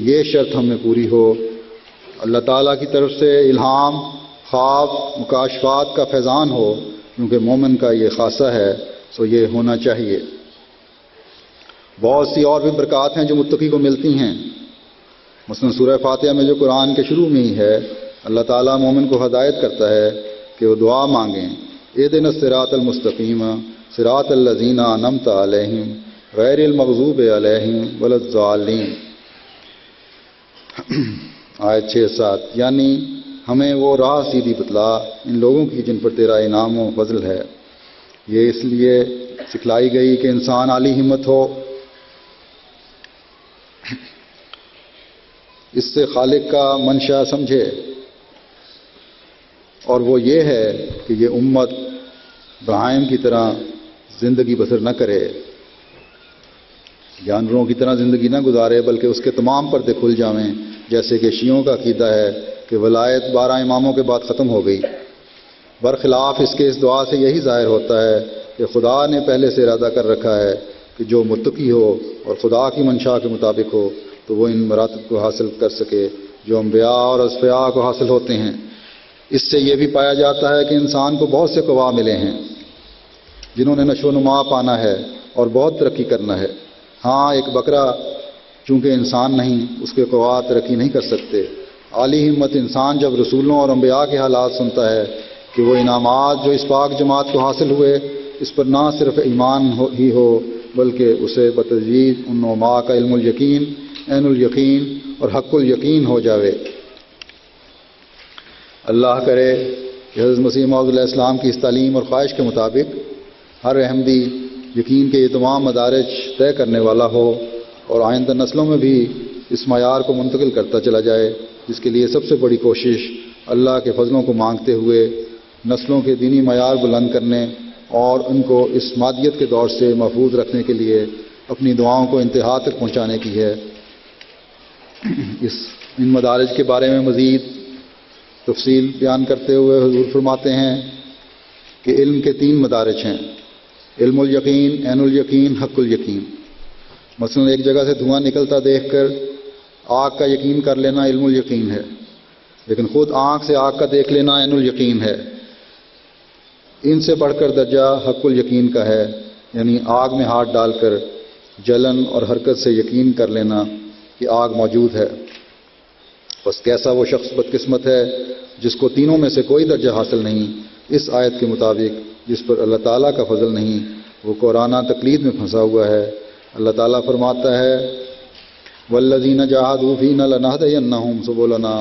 یہ شرط ہم میں پوری ہو، اللہ تعالیٰ کی طرف سے الہام، خواب، مکاشفات کا فیضان ہو، کیونکہ مومن کا یہ خاصہ ہے، سو یہ ہونا چاہیے۔ بہت سی اور بھی برکات ہیں جو متقی کو ملتی ہیں، مثلا سورہ فاتحہ میں جو قرآن کے شروع میں ہی ہے، اللہ تعالیٰ مومن کو ہدایت کرتا ہے کہ وہ دعا مانگیں، اہدنا الصراط المستقیم صراط الذین انعمت علیہم غیر المغضوب علیہم ولا الضالین، آیت 6-7، یعنی ہمیں وہ راہ سیدھی بتلا ان لوگوں کی جن پر تیرا انعام و فضل ہے۔ یہ اس لیے سکھلائی گئی کہ انسان عالی ہمت ہو، اس سے خالق کا منشا سمجھے، اور وہ یہ ہے کہ یہ امت بہائم کی طرح زندگی بسر نہ کرے، جانوروں کی طرح زندگی نہ گزارے، بلکہ اس کے تمام پردے کھل جائیں، جیسے کہ شیعوں کا عقیدہ ہے کہ ولایت 12 اماموں کے بعد ختم ہو گئی۔ برخلاف اس کے اس دعا سے یہی ظاہر ہوتا ہے کہ خدا نے پہلے سے ارادہ کر رکھا ہے کہ جو متقی ہو اور خدا کی منشا کے مطابق ہو تو وہ ان مراتب کو حاصل کر سکے جو انبیاء اور اصفیاء کو حاصل ہوتے ہیں۔ اس سے یہ بھی پایا جاتا ہے کہ انسان کو بہت سے قوا ملے ہیں جنہوں نے نشو و نما پانا ہے اور بہت ترقی کرنا ہے۔ ہاں، ایک بکرا چونکہ انسان نہیں، اس کے قوا ترقی نہیں کر سکتے۔ عالی ہمت انسان جب رسولوں اور انبیاء کے حالات سنتا ہے کہ وہ انعامات جو اس پاک جماعت کو حاصل ہوئے، اس پر نہ صرف ایمان ہی ہو بلکہ اسے بتدریج ان نعما کا علم الیقین، عین الیقین اور حق الیقین ہو جاوے۔ اللہ کرے کہ حضرت مسیح موعود علیہ السلام کی اس تعلیم اور خواہش کے مطابق ہر احمدی یقین کے یہ تمام مدارج طے کرنے والا ہو اور آئندہ نسلوں میں بھی اس معیار کو منتقل کرتا چلا جائے، جس کے لیے سب سے بڑی کوشش اللہ کے فضلوں کو مانگتے ہوئے نسلوں کے دینی معیار بلند کرنے اور ان کو اس مادیت کے دور سے محفوظ رکھنے کے لیے اپنی دعاؤں کو انتہا تک پہنچانے کی ہے۔ ان مدارج کے بارے میں مزید تفصیل بیان کرتے ہوئے حضور فرماتے ہیں کہ علم کے 3 مدارج ہیں، علم الیقین، عین الیقین، حق الیقین۔ مثلا ایک جگہ سے دھواں نکلتا دیکھ کر آگ کا یقین کر لینا علم الیقین ہے، لیکن خود آنکھ سے آگ کا دیکھ لینا عین الیقین ہے۔ ان سے بڑھ کر درجہ حق الیقین کا ہے، یعنی آگ میں ہاتھ ڈال کر جلن اور حرکت سے یقین کر لینا کہ آگ موجود ہے۔ بس کیسا وہ شخص بدقسمت ہے جس کو تینوں میں سے کوئی درجہ حاصل نہیں۔ اس آیت کے مطابق جس پر اللہ تعالیٰ کا فضل نہیں وہ قرآنہ تقلید میں پھنسا ہوا ہے۔ اللہ تعالیٰ فرماتا ہے والذین جاہدوا فینا لنہدینہم سبلنا،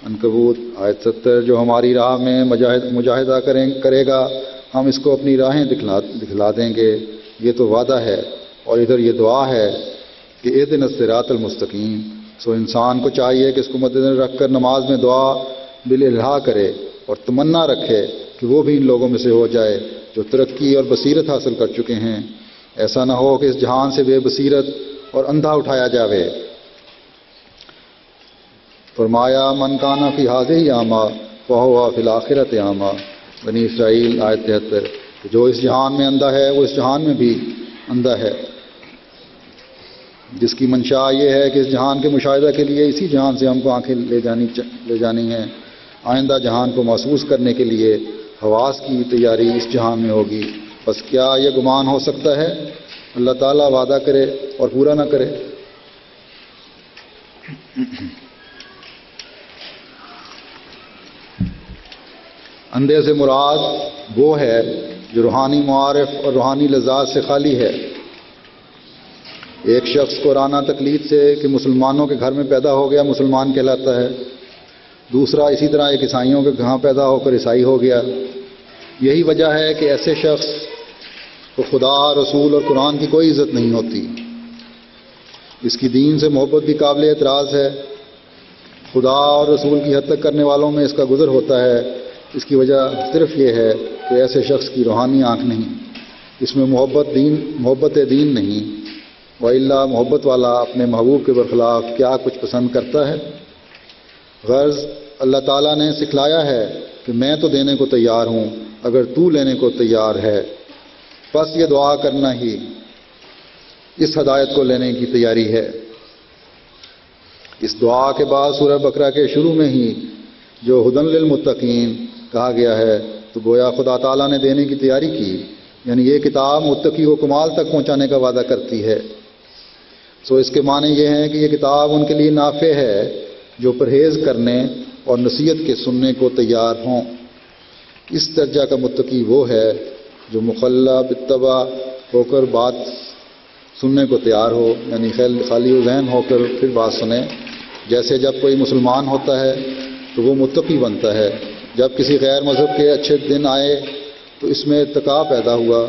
عنکبوت آیت 70، جو ہماری راہ میں مجاہدہ کرے گا ہم اس کو اپنی راہیں دکھلا دیں گے، یہ تو وعدہ ہے۔ اور ادھر یہ دعا ہے کہ اہدنا الصراط المستقیم۔ سو انسان کو چاہیے کہ اس کو مد نظر رکھ کر نماز میں دعا بالالہا کرے اور تمنا رکھے کہ وہ بھی ان لوگوں میں سے ہو جائے جو ترقی اور بصیرت حاصل کر چکے ہیں۔ ایسا نہ ہو کہ اس جہان سے بے بصیرت اور اندھا اٹھایا جاوے۔ فرمایا من کان فی ہذہ اعمی فہو فی الآخرۃ اعمی، بنی اسرائیل آیت 73، کہ جو اس جہان میں اندھا ہے وہ اس جہان میں بھی اندھا ہے، جس کی منشا یہ ہے کہ اس جہان کے مشاہدہ کے لیے اسی جہان سے ہم کو آنکھیں لے جانی ہیں، آئندہ جہان کو محسوس کرنے کے لیے حواس کی تیاری اس جہان میں ہوگی۔ بس کیا یہ گمان ہو سکتا ہے اللہ تعالیٰ وعدہ کرے اور پورا نہ کرے؟ اندھے سے مراد وہ ہے جو روحانی معارف اور روحانی لذات سے خالی ہے۔ ایک شخص قرآنہ تقلید سے کہ مسلمانوں کے گھر میں پیدا ہو گیا مسلمان کہلاتا ہے، دوسرا اسی طرح ایک عیسائیوں کے گھر پیدا ہو کر عیسائی ہو گیا، یہی وجہ ہے کہ ایسے شخص کو خدا، رسول اور قرآن کی کوئی عزت نہیں ہوتی۔ اس کی دین سے محبت بھی قابل اعتراض ہے۔ خدا اور رسول کی حد تک کرنے والوں میں اس کا گزر ہوتا ہے۔ اس کی وجہ صرف یہ ہے کہ ایسے شخص کی روحانی آنکھ نہیں، اس میں محبت دین نہیں، وَإِلَّا محبت والا اپنے محبوب کے برخلاف کیا کچھ پسند کرتا ہے۔ غرض اللہ تعالیٰ نے سکھلایا ہے کہ میں تو دینے کو تیار ہوں اگر تو لینے کو تیار ہے، بس یہ دعا کرنا ہی اس ہدایت کو لینے کی تیاری ہے۔ اس دعا کے بعد سورہ بقرہ کے شروع میں ہی جو ھدی للمتقین کہا گیا ہے تو گویا خدا تعالیٰ نے دینے کی تیاری کی، یعنی یہ کتاب متقی کو کمال تک پہنچانے کا وعدہ کرتی ہے۔ سو اس کے معنی یہ ہیں کہ یہ کتاب ان کے لیے نافع ہے جو پرہیز کرنے اور نصیحت کے سننے کو تیار ہوں۔ اس درجہ کا متقی وہ ہے جو مخلّع بالتبع ہو کر بات سننے کو تیار ہو، یعنی خالی ذہن ہو کر پھر بات سنے۔ جیسے جب کوئی مسلمان ہوتا ہے تو وہ متقی بنتا ہے، جب کسی غیر مذہب کے اچھے دن آئے تو اس میں اتقاء پیدا ہوا،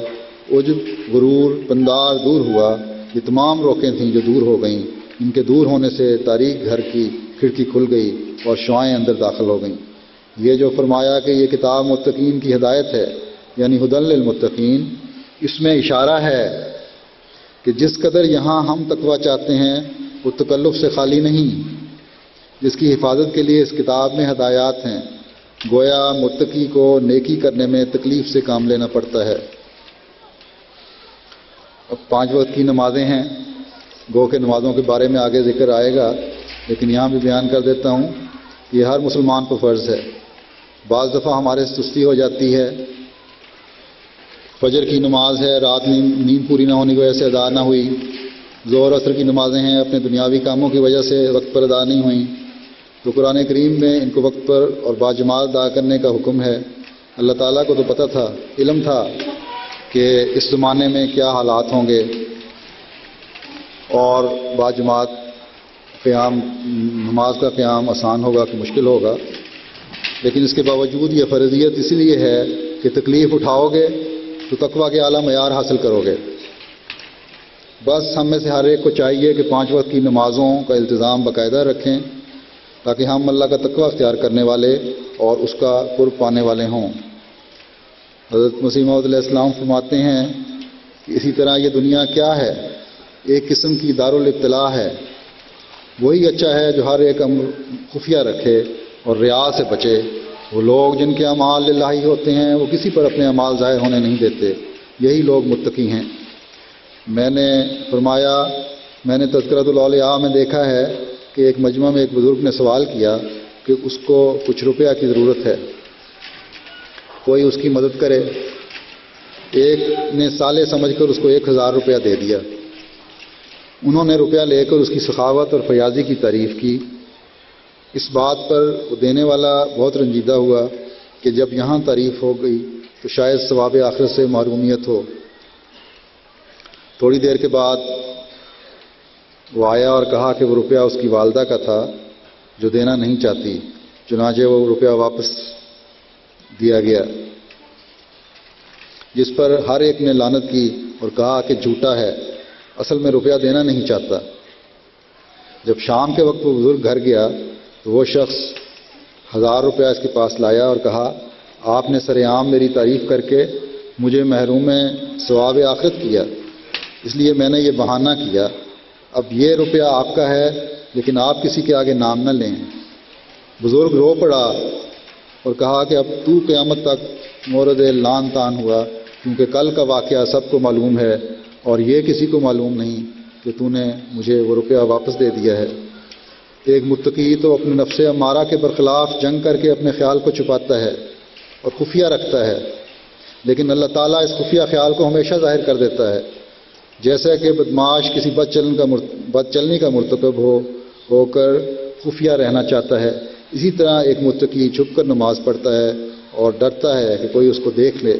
عجب، غرور، پندار دور ہوا۔ یہ تمام روکیں تھیں جو دور ہو گئیں، ان کے دور ہونے سے تاریک گھر کی کھڑکی کھل گئی اور شعاعیں اندر داخل ہو گئیں۔ یہ جو فرمایا کہ یہ کتاب متقین کی ہدایت ہے، یعنی ھدی للمتقین، اس میں اشارہ ہے کہ جس قدر یہاں ہم تقویٰ چاہتے ہیں وہ تکلف سے خالی نہیں، جس کی حفاظت کے لیے اس کتاب میں ہدایات ہیں۔ گویا متقی کو نیکی کرنے میں تکلیف سے کام لینا پڑتا ہے۔ اب 5 وقت کی نمازیں ہیں، گو کے نمازوں کے بارے میں آگے ذکر آئے گا، لیکن یہاں بھی بیان کر دیتا ہوں کہ یہ ہر مسلمان پر فرض ہے۔ بعض دفعہ ہمارے سستی ہو جاتی ہے، فجر کی نماز ہے، رات نیند پوری نہ ہونے کی وجہ سے ادا نہ ہوئی، ظہر عصر کی نمازیں ہیں، اپنے دنیاوی کاموں کی وجہ سے وقت پر ادا نہیں ہوئیں، تو قرآن کریم میں ان کو وقت پر اور باجماعت ادا کرنے کا حکم ہے۔ اللہ تعالیٰ کو تو پتہ تھا، علم تھا کہ اس زمانے میں کیا حالات ہوں گے اور باجماعت قیام، نماز کا قیام آسان ہوگا کہ مشکل ہوگا، لیکن اس کے باوجود یہ فرضیت اس لیے ہے کہ تکلیف اٹھاؤ گے تو تقویٰ کے اعلیٰ معیار حاصل کرو گے۔ بس ہم میں سے ہر ایک کو چاہیے کہ 5 وقت کی نمازوں کا التزام باقاعدہ رکھیں تاکہ ہم اللہ کا تقویٰ اختیار کرنے والے اور اس کا قرب پانے والے ہوں۔ حضرت مسیح موعود علیہ السلام فرماتے ہیں کہ اسی طرح یہ دنیا کیا ہے، ایک قسم کی دارالابتلاء ہے۔ وہی اچھا ہے جو ہر ایک امر خفیہ رکھے اور ریا سے بچے۔ وہ لوگ جن کے اعمال للہ ہوتے ہیں وہ کسی پر اپنے اعمال ظاہر ہونے نہیں دیتے، یہی لوگ متقی ہیں۔ میں نے فرمایا، میں نے تذکرۃ الاولیاء میں دیکھا ہے کہ ایک مجمع میں ایک بزرگ نے سوال کیا کہ اس کو کچھ روپیہ کی ضرورت ہے، کوئی اس کی مدد کرے۔ ایک نے سالے سمجھ کر اس کو 1000 روپیہ دے دیا۔ انہوں نے روپیہ لے کر اس کی سخاوت اور فیاضی کی تعریف کی۔ اس بات پر وہ دینے والا بہت رنجیدہ ہوا کہ جب یہاں تعریف ہو گئی تو شاید ثواب آخرت سے محرومیت ہو۔ تھوڑی دیر کے بعد وہ آیا اور کہا کہ وہ روپیہ اس کی والدہ کا تھا جو دینا نہیں چاہتی، چنانچہ وہ روپیہ واپس دیا گیا، جس پر ہر ایک نے لعنت کی اور کہا کہ جھوٹا ہے، اصل میں روپیہ دینا نہیں چاہتا۔ جب شام کے وقت وہ بزرگ گھر گیا تو وہ شخص 1000 روپیہ اس کے پاس لایا اور کہا، آپ نے سر عام میری تعریف کر کے مجھے محروم ثواب آخرت کیا، اس لیے میں نے یہ بہانہ کیا، اب یہ روپیہ آپ کا ہے لیکن آپ کسی کے آگے نام نہ لیں۔ بزرگ رو پڑا اور کہا کہ اب تو قیامت تک مورد لعن طعن ہوا، کیونکہ کل کا واقعہ سب کو معلوم ہے اور یہ کسی کو معلوم نہیں کہ تو نے مجھے وہ روپیہ واپس دے دیا ہے۔ ایک متقی تو اپنے نفس امارہ کے برخلاف جنگ کر کے اپنے خیال کو چھپاتا ہے اور خفیہ رکھتا ہے، لیکن اللہ تعالیٰ اس خفیہ خیال کو ہمیشہ ظاہر کر دیتا ہے۔ جیسا کہ بدمعاش کسی بد چلنی کا مرتکب ہو کر خفیہ رہنا چاہتا ہے، اسی طرح ایک متقی چھپ کر نماز پڑھتا ہے اور ڈرتا ہے کہ کوئی اس کو دیکھ لے۔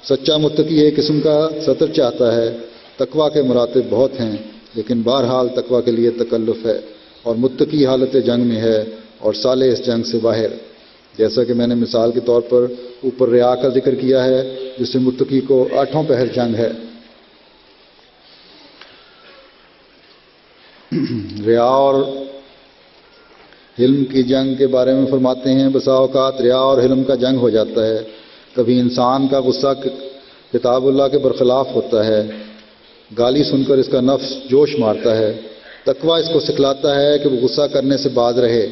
سچا متقی ایک قسم کا ستر چاہتا ہے۔ تقویٰ کے مراتب بہت ہیں، لیکن بہرحال تقویٰ کے لیے تکلف ہے، اور متقی حالت جنگ میں ہے اور صالح اس جنگ سے باہر۔ جیسا کہ میں نے مثال کے طور پر اوپر ریا کا ذکر کیا ہے جس سے متقی کو 8 پہر جنگ ہے۔ ریا اور حلم کی جنگ کے بارے میں فرماتے ہیں بسا اوقات ریا اور حلم کا جنگ ہو جاتا ہے۔ کبھی انسان کا غصہ کتاب اللہ کے برخلاف ہوتا ہے، گالی سن کر اس کا نفس جوش مارتا ہے، تقویٰ اس کو سکھلاتا ہے کہ وہ غصہ کرنے سے باز رہے،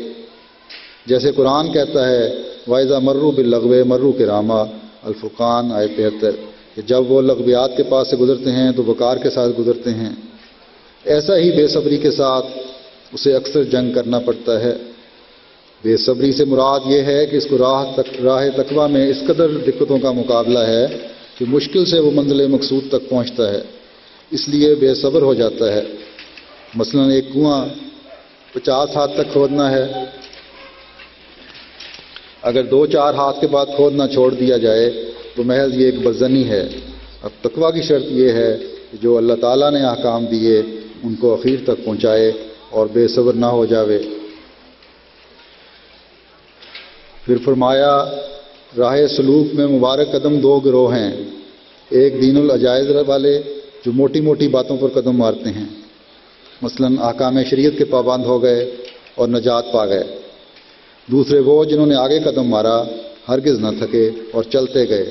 جیسے قرآن کہتا ہے وَإِذَا مَرُّوا بِاللَّغْوِ مَرُّوا كِرَامًا، الفرقان آیت 73، کہ جب وہ لغویات کے پاس سے گزرتے ہیں تو وقار کے ساتھ گزرتے ہیں۔ ایسا ہی بے صبری کے ساتھ اسے اکثر جنگ کرنا پڑتا ہے۔ بے صبری سے مراد یہ ہے کہ اس کو راہ تقویٰ میں اس قدر دقتوں کا مقابلہ ہے کہ مشکل سے وہ منزل مقصود تک پہنچتا ہے، اس لیے بے صبر ہو جاتا ہے۔ مثلا ایک کنواں 50 ہاتھ تک کھودنا ہے، اگر 2-4 ہاتھ کے بعد کھودنا چھوڑ دیا جائے تو محض یہ ایک بدظنی ہے۔ اب تقویٰ کی شرط یہ ہے کہ جو اللہ تعالیٰ نے احکام دیے ان کو اخیر تک پہنچائے اور بے صبر نہ ہو جاوے۔ پھر فرمایا راہ سلوک میں مبارک قدم 2 گروہ ہیں، ایک دین العجائز والے جو موٹی موٹی باتوں پر قدم مارتے ہیں، مثلا احکام شریعت کے پابند ہو گئے اور نجات پا گئے، دوسرے وہ جنہوں نے آگے قدم مارا، ہرگز نہ تھکے اور چلتے گئے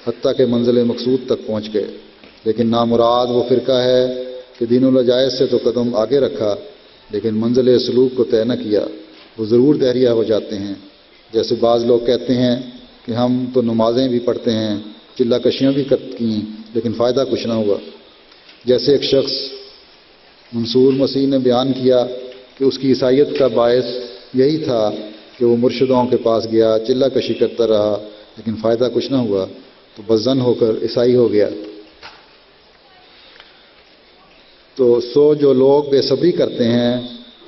حتیٰ کہ منزل مقصود تک پہنچ گئے۔ لیکن نامراد وہ فرقہ ہے کہ دین العجائز سے تو قدم آگے رکھا لیکن منزل سلوک کو طے نہ کیا، وہ ضرور دہریہ ہو جاتے ہیں۔ جیسے بعض لوگ کہتے ہیں کہ ہم تو نمازیں بھی پڑھتے ہیں، چلہ کشیاں بھی کیں لیکن فائدہ کچھ نہ ہوا۔ جیسے ایک شخص منصور مسیح نے بیان کیا کہ اس کی عیسائیت کا باعث یہی تھا کہ وہ مرشدوں کے پاس گیا، چلہ کشی کرتا رہا لیکن فائدہ کچھ نہ ہوا، تو بدظن ہو کر عیسائی ہو گیا۔ تو جو لوگ بے صبری کرتے ہیں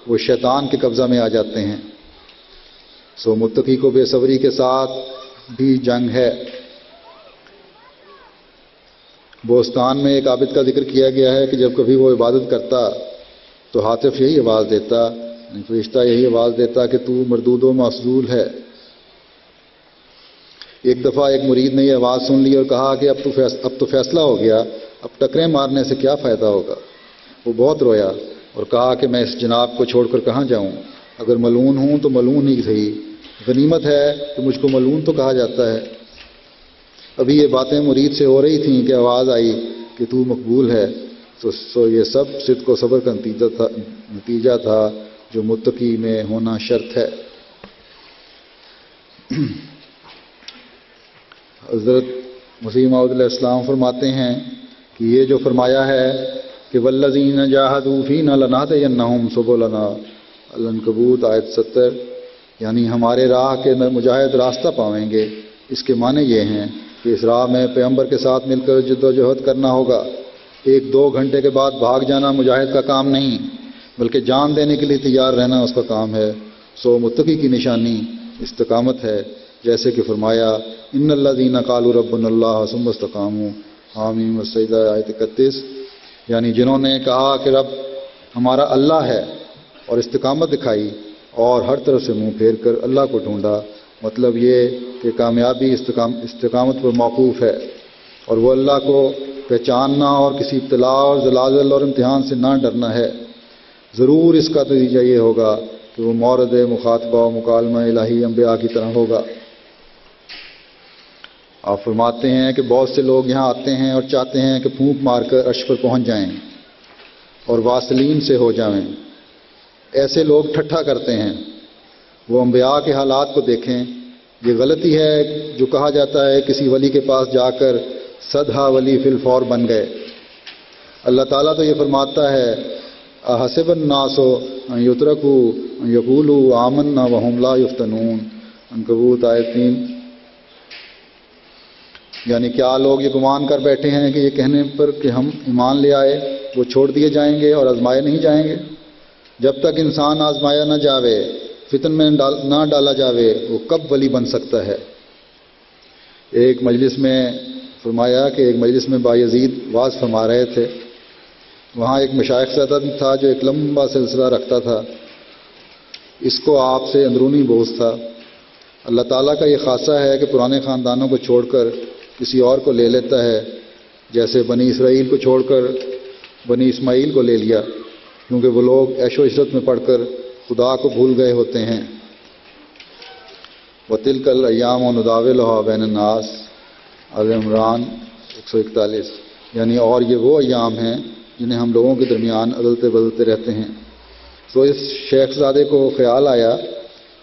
وہ شیطان کے قبضہ میں آ جاتے ہیں۔ متقی کو بے صبری کے ساتھ بھی جنگ ہے۔ بوستان میں ایک عابد کا ذکر کیا گیا ہے کہ جب کبھی وہ عبادت کرتا تو ہاتف یہی آواز دیتا، فرشتہ یہی آواز دیتا کہ تو مردود و معزول ہے۔ ایک دفعہ ایک مرید نے یہ آواز سن لی اور کہا کہ اب تو فیصلہ ہو گیا، اب ٹکریں مارنے سے کیا فائدہ ہوگا۔ وہ بہت رویا اور کہا کہ میں اس جناب کو چھوڑ کر کہاں جاؤں، اگر ملعون ہوں تو ملعون ہی صحیح، غنیمت ہے کہ مجھ کو ملعون تو کہا جاتا ہے۔ ابھی یہ باتیں مرید سے ہو رہی تھیں کہ آواز آئی کہ تو مقبول ہے۔ تو یہ سب صدق و صبر کا نتیجہ تھا جو متقی میں ہونا شرط ہے۔ حضرت مسیح موعود علیہ السلام فرماتے ہیں کہ یہ جو فرمایا ہے کہ والذین جاہدوا فینا لنہدینہم سبلنا، العنکبوت آیت 70، یعنی ہمارے راہ کے مجاہد راستہ پاویں گے، اس کے معنی یہ ہیں کہ اس راہ میں پیغمبر کے ساتھ مل کر جد و جہد کرنا ہوگا۔ 1-2 گھنٹے کے بعد بھاگ جانا مجاہد کا کام نہیں، بلکہ جان دینے کے لیے تیار رہنا اس کا کام ہے۔ متقی کی نشانی استقامت ہے، جیسے کہ فرمایا ان الذین قالوا ربنا اللہ ثم استقاموا، حامیم السجدہ آیت 31، یعنی جنہوں نے کہا کہ رب ہمارا اللہ ہے اور استقامت دکھائی اور ہر طرف سے منہ پھیر کر اللہ کو ڈھونڈا۔ مطلب یہ کہ کامیابی استقامت پر موقوف ہے اور وہ اللہ کو پہچاننا اور کسی ابتلاء اور زلازل اور امتحان سے نہ ڈرنا ہے۔ ضرور اس کا نتیجہ یہ ہوگا کہ وہ مورد مخاطبہ و مکالمہ الہی انبیاء کی طرح ہوگا۔ آپ فرماتے ہیں کہ بہت سے لوگ یہاں آتے ہیں اور چاہتے ہیں کہ پھونک مار کر عرش پر پہنچ جائیں اور واصلین سے ہو جائیں۔ ایسے لوگ ٹھٹھا کرتے ہیں۔ وہ انبیاء کے حالات کو دیکھیں۔ یہ غلطی ہے جو کہا جاتا ہے کسی ولی کے پاس جا کر صدہا ولی فی الفور بن گئے۔ اللہ تعالیٰ تو یہ فرماتا ہے احسب الناس ان یترکوا ان یقولوا آمنا وهم لا یفتنون، عنکبوت آیت 3، یعنی کیا لوگ یہ گمان کر بیٹھے ہیں کہ یہ کہنے پر کہ ہم ایمان لے آئے وہ چھوڑ دیے جائیں گے اور آزمائے نہیں جائیں گے؟ جب تک انسان آزمایا نہ جاوے، فتن میں نہ ڈالا جاوے، وہ کب ولی بن سکتا ہے؟ ایک مجلس میں فرمایا کہ ایک مجلس میں بایزید واعظ فرما رہے تھے۔ وہاں ایک مشائخ زادہ تھا جو ایک لمبا سلسلہ رکھتا تھا۔ اس کو آپ سے اندرونی بوجھ تھا۔ اللہ تعالیٰ کا یہ خاصہ ہے کہ پرانے خاندانوں کو چھوڑ کر کسی اور کو لے لیتا ہے، جیسے بنی اسرائیل کو چھوڑ کر بنی اسماعیل کو لے لیا، کیونکہ وہ لوگ عیش و عشرت میں پڑھ کر خدا کو بھول گئے ہوتے ہیں۔ وَتِلْكَ الْأَيَّامُ نُدَاوِلُهَا بَيْنَ النَّاسِ، آل عمران 141، یعنی اور یہ وہ ایام ہیں جنہیں ہم لوگوں کے درمیان عدلتے بدلتے رہتے ہیں۔ تو اس شیخ زادے کو خیال آیا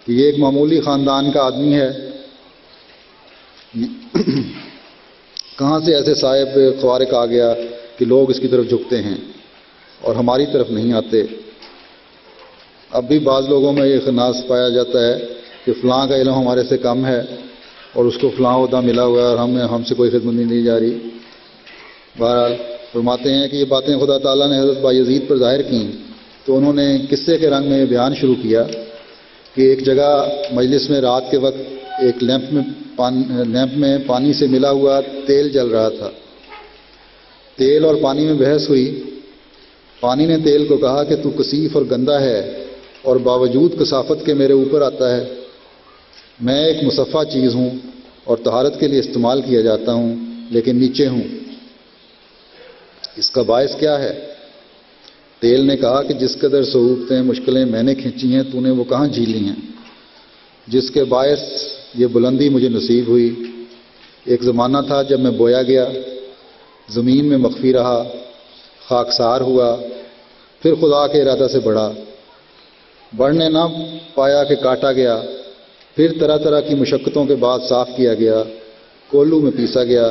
کہ یہ ایک معمولی خاندان کا آدمی ہے، کہاں سے ایسے صاحب خوارق آ گیا کہ لوگ اس کی طرف جھکتے ہیں اور ہماری طرف نہیں آتے۔ اب بھی بعض لوگوں میں یہ خناس پایا جاتا ہے کہ فلاں کا علم ہمارے سے کم ہے اور اس کو فلاں عہدہ ملا ہوا ہے اور ہم سے کوئی خدمت نہیں دی جا رہی۔ بہرحال فرماتے ہیں کہ یہ باتیں خدا تعالیٰ نے حضرت بایزید پر ظاہر کیں تو انہوں نے قصے کے رنگ میں بیان شروع کیا کہ ایک جگہ مجلس میں رات کے وقت ایک لیمپ میں پانی سے ملا ہوا تیل جل رہا تھا۔ تیل اور پانی میں بحث ہوئی۔ پانی نے تیل کو کہا کہ تو کثیف اور گندا ہے اور باوجود کثافت کے میرے اوپر آتا ہے۔ میں ایک مصفہ چیز ہوں اور طہارت کے لیے استعمال کیا جاتا ہوں، لیکن نیچے ہوں، اس کا باعث کیا ہے؟ تیل نے کہا کہ جس قدر صعوبتیں مشکلیں میں نے کھینچی ہیں تو نے وہ کہاں جھیلی ہیں، جس کے باعث یہ بلندی مجھے نصیب ہوئی۔ ایک زمانہ تھا جب میں بویا گیا، زمین میں مخفی رہا، خاکسار ہوا، پھر خدا کے ارادہ سے بڑھا، بڑھنے نہ پایا کہ کاٹا گیا، پھر طرح طرح کی مشقتوں کے بعد صاف کیا گیا، کولو میں پیسا گیا،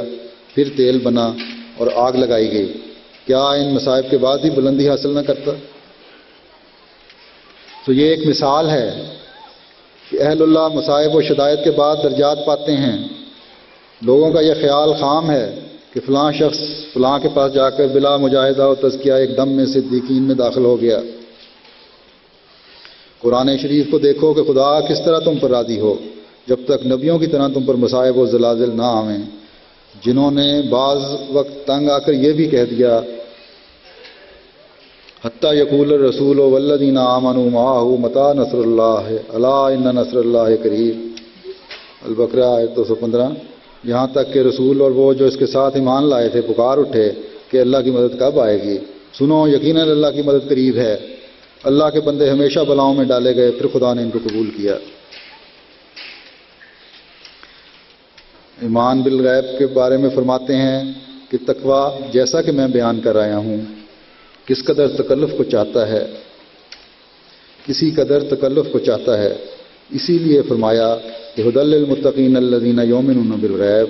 پھر تیل بنا اور آگ لگائی گئی۔ کیا ان مصائب کے بعد بھی بلندی حاصل نہ کرتا؟ تو یہ ایک مثال ہے کہ اہل اللہ مصائب و شدائد کے بعد درجات پاتے ہیں۔ لوگوں کا یہ خیال خام ہے کہ فلاں شخص فلاں کے پاس جا کر بلا مجاہدہ و تزکیہ ایک دم میں صدیقین میں داخل ہو گیا۔ قرآن شریف کو دیکھو کہ خدا کس طرح تم پر راضی ہو جب تک نبیوں کی طرح تم پر مصائب و زلازل نہ آویں، جنہوں نے بعض وقت تنگ آ کر یہ بھی کہہ دیا حتیٰ یقول الرسول والذین آمنوا معہ متی نصر اللہ الا ان نصر اللہ قریب، البقرہ آیت 215، یہاں تک کہ رسول اور وہ جو اس کے ساتھ ایمان لائے تھے پکار اٹھے کہ اللہ کی مدد کب آئے گی، سنو یقیناً اللہ کی مدد قریب ہے۔ اللہ کے بندے ہمیشہ بلاؤں میں ڈالے گئے، پھر خدا نے ان کو قبول کیا۔ ایمان بالغیب کے بارے میں فرماتے ہیں کہ تقوی جیسا کہ میں بیان کر آیا ہوں کس قدر تکلف کو چاہتا ہے، کسی قدر تکلف کو چاہتا ہے، اسی لیے فرمایا کہ ھدی للمتقین الذین یؤمنون بالغیب،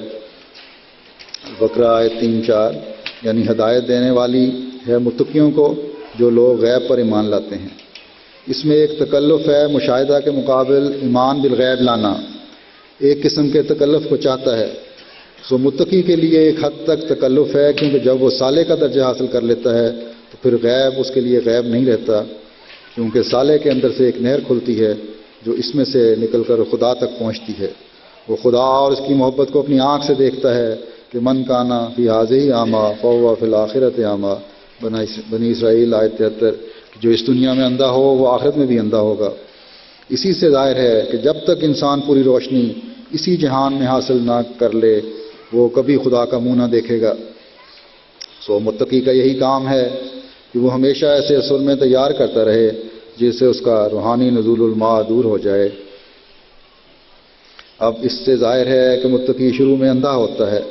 البقرہ آیت 3-4، یعنی ہدایت دینے والی ہے متقیوں کو جو لوگ غیب پر ایمان لاتے ہیں۔ اس میں ایک تکلف ہے مشاہدہ کے مقابل ایمان بالغیب لانا، ایک قسم کے تکلف کو چاہتا ہے۔ سو متقی کے لیے ایک حد تک تکلف ہے، کیونکہ جب وہ صالح کا درجہ حاصل کر لیتا ہے تو پھر غیب اس کے لیے غیب نہیں رہتا، کیونکہ صالح کے اندر سے ایک نہر کھلتی ہے جو اس میں سے نکل کر خدا تک پہنچتی ہے۔ وہ خدا اور اس کی محبت کو اپنی آنکھ سے دیکھتا ہے کہ من کانا فی ھذہ اعمیٰ فہو فی الآخرۃ اعمیٰ، بنی اسرائیل آیت 73، جو اس دنیا میں اندھا ہو وہ آخرت میں بھی اندھا ہوگا۔ اسی سے ظاہر ہے کہ جب تک انسان پوری روشنی اسی جہان میں حاصل نہ کر لے وہ کبھی خدا کا منہ نہ دیکھے گا۔ سو متقی کا یہی کام ہے کہ وہ ہمیشہ ایسے سرمے تیار کرتا رہے جس سے اس کا روحانی نزول الماء دور ہو جائے۔ اب اس سے ظاہر ہے کہ متقی شروع میں اندھا ہوتا ہے،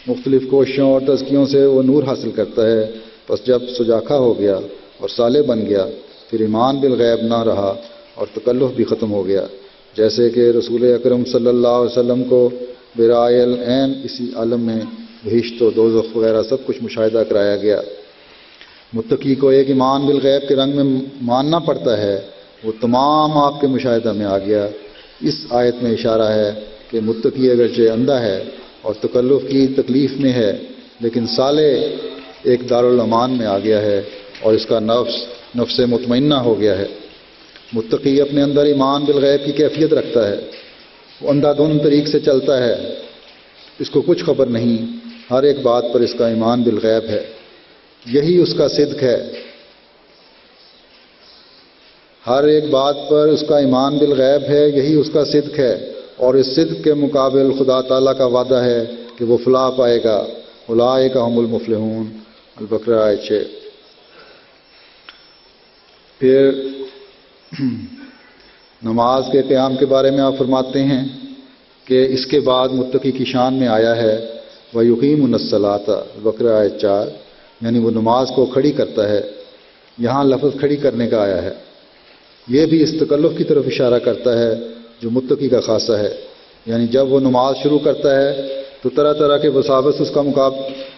مختلف کوششوں اور تزکیوں سے وہ نور حاصل کرتا ہے، بس جب سجاکھا ہو گیا اور صالح بن گیا پھر ایمان بالغیب نہ رہا اور تکلف بھی ختم ہو گیا، جیسے کہ رسول اکرم صلی اللہ علیہ وسلم کو برائے العین اسی عالم میں بہشت و دوزخ وغیرہ سب کچھ مشاہدہ کرایا گیا۔ متقی کو ایک ایمان بالغیب کے رنگ میں ماننا پڑتا ہے، وہ تمام آپ کے مشاہدہ میں آ گیا۔ اس آیت میں اشارہ ہے کہ متقی اگرچہ اندھا ہے اور تکلف کی تکلیف میں ہے، لیکن صالح ایک دارالامان میں آ گیا ہے اور اس کا نفس مطمئنہ ہو گیا ہے۔ متقی اپنے اندر ایمان بالغیب کی کیفیت رکھتا ہے، وہ اندھا دھند طریق سے چلتا ہے، اس کو کچھ خبر نہیں، ہر ایک بات پر اس کا ایمان بالغیب ہے، یہی اس کا صدق ہے۔ ہر ایک بات پر اس کا ایمان بالغیب ہے، یہی اس کا صدق ہے۔ اور اس صدق کے مقابل خدا تعالیٰ کا وعدہ ہے کہ وہ فلاح پائے گا. اولئک هم المفلحون. البقرہ آیت 6. پھر نماز کے قیام کے بارے میں آپ فرماتے ہیں کہ اس کے بعد متقی کی شان میں آیا ہے وَيُقِيمُونَ الصَّلَاةَ. البقرہ آیت 4. یعنی وہ نماز کو کھڑی کرتا ہے. یہاں لفظ کھڑی کرنے کا آیا ہے. یہ بھی اس تکلف کی طرف اشارہ کرتا ہے جو متقی کا خاصہ ہے. یعنی جب وہ نماز شروع کرتا ہے تو طرح طرح کے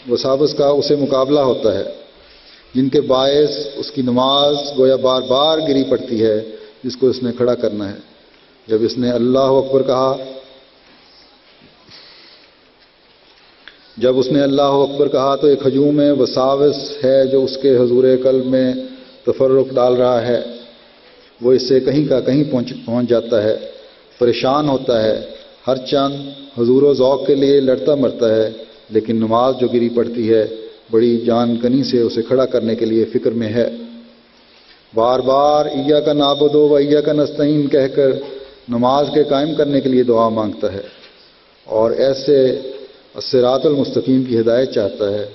وساوس کا اسے مقابلہ ہوتا ہے جن کے باعث اس کی نماز گویا بار بار گری پڑتی ہے جس کو اس نے کھڑا کرنا ہے. جب اس نے اللہ اکبر کہا تو ایک ہجوم وساوس ہے جو اس کے حضور قلب میں تفرق ڈال رہا ہے. وہ اس سے کہیں کا کہیں پہنچ جاتا ہے، پریشان ہوتا ہے، ہر چند حضور و ذوق کے لیے لڑتا مرتا ہے. لیکن نماز جو گری پڑتی ہے بڑی جان کنی سے اسے کھڑا کرنے کے لیے فکر میں ہے. بار بار ایاک نعبد و ایاک نستعین کہہ کر نماز کے قائم کرنے کے لیے دعا مانگتا ہے اور ایسے الصراط المستقیم کی ہدایت چاہتا ہے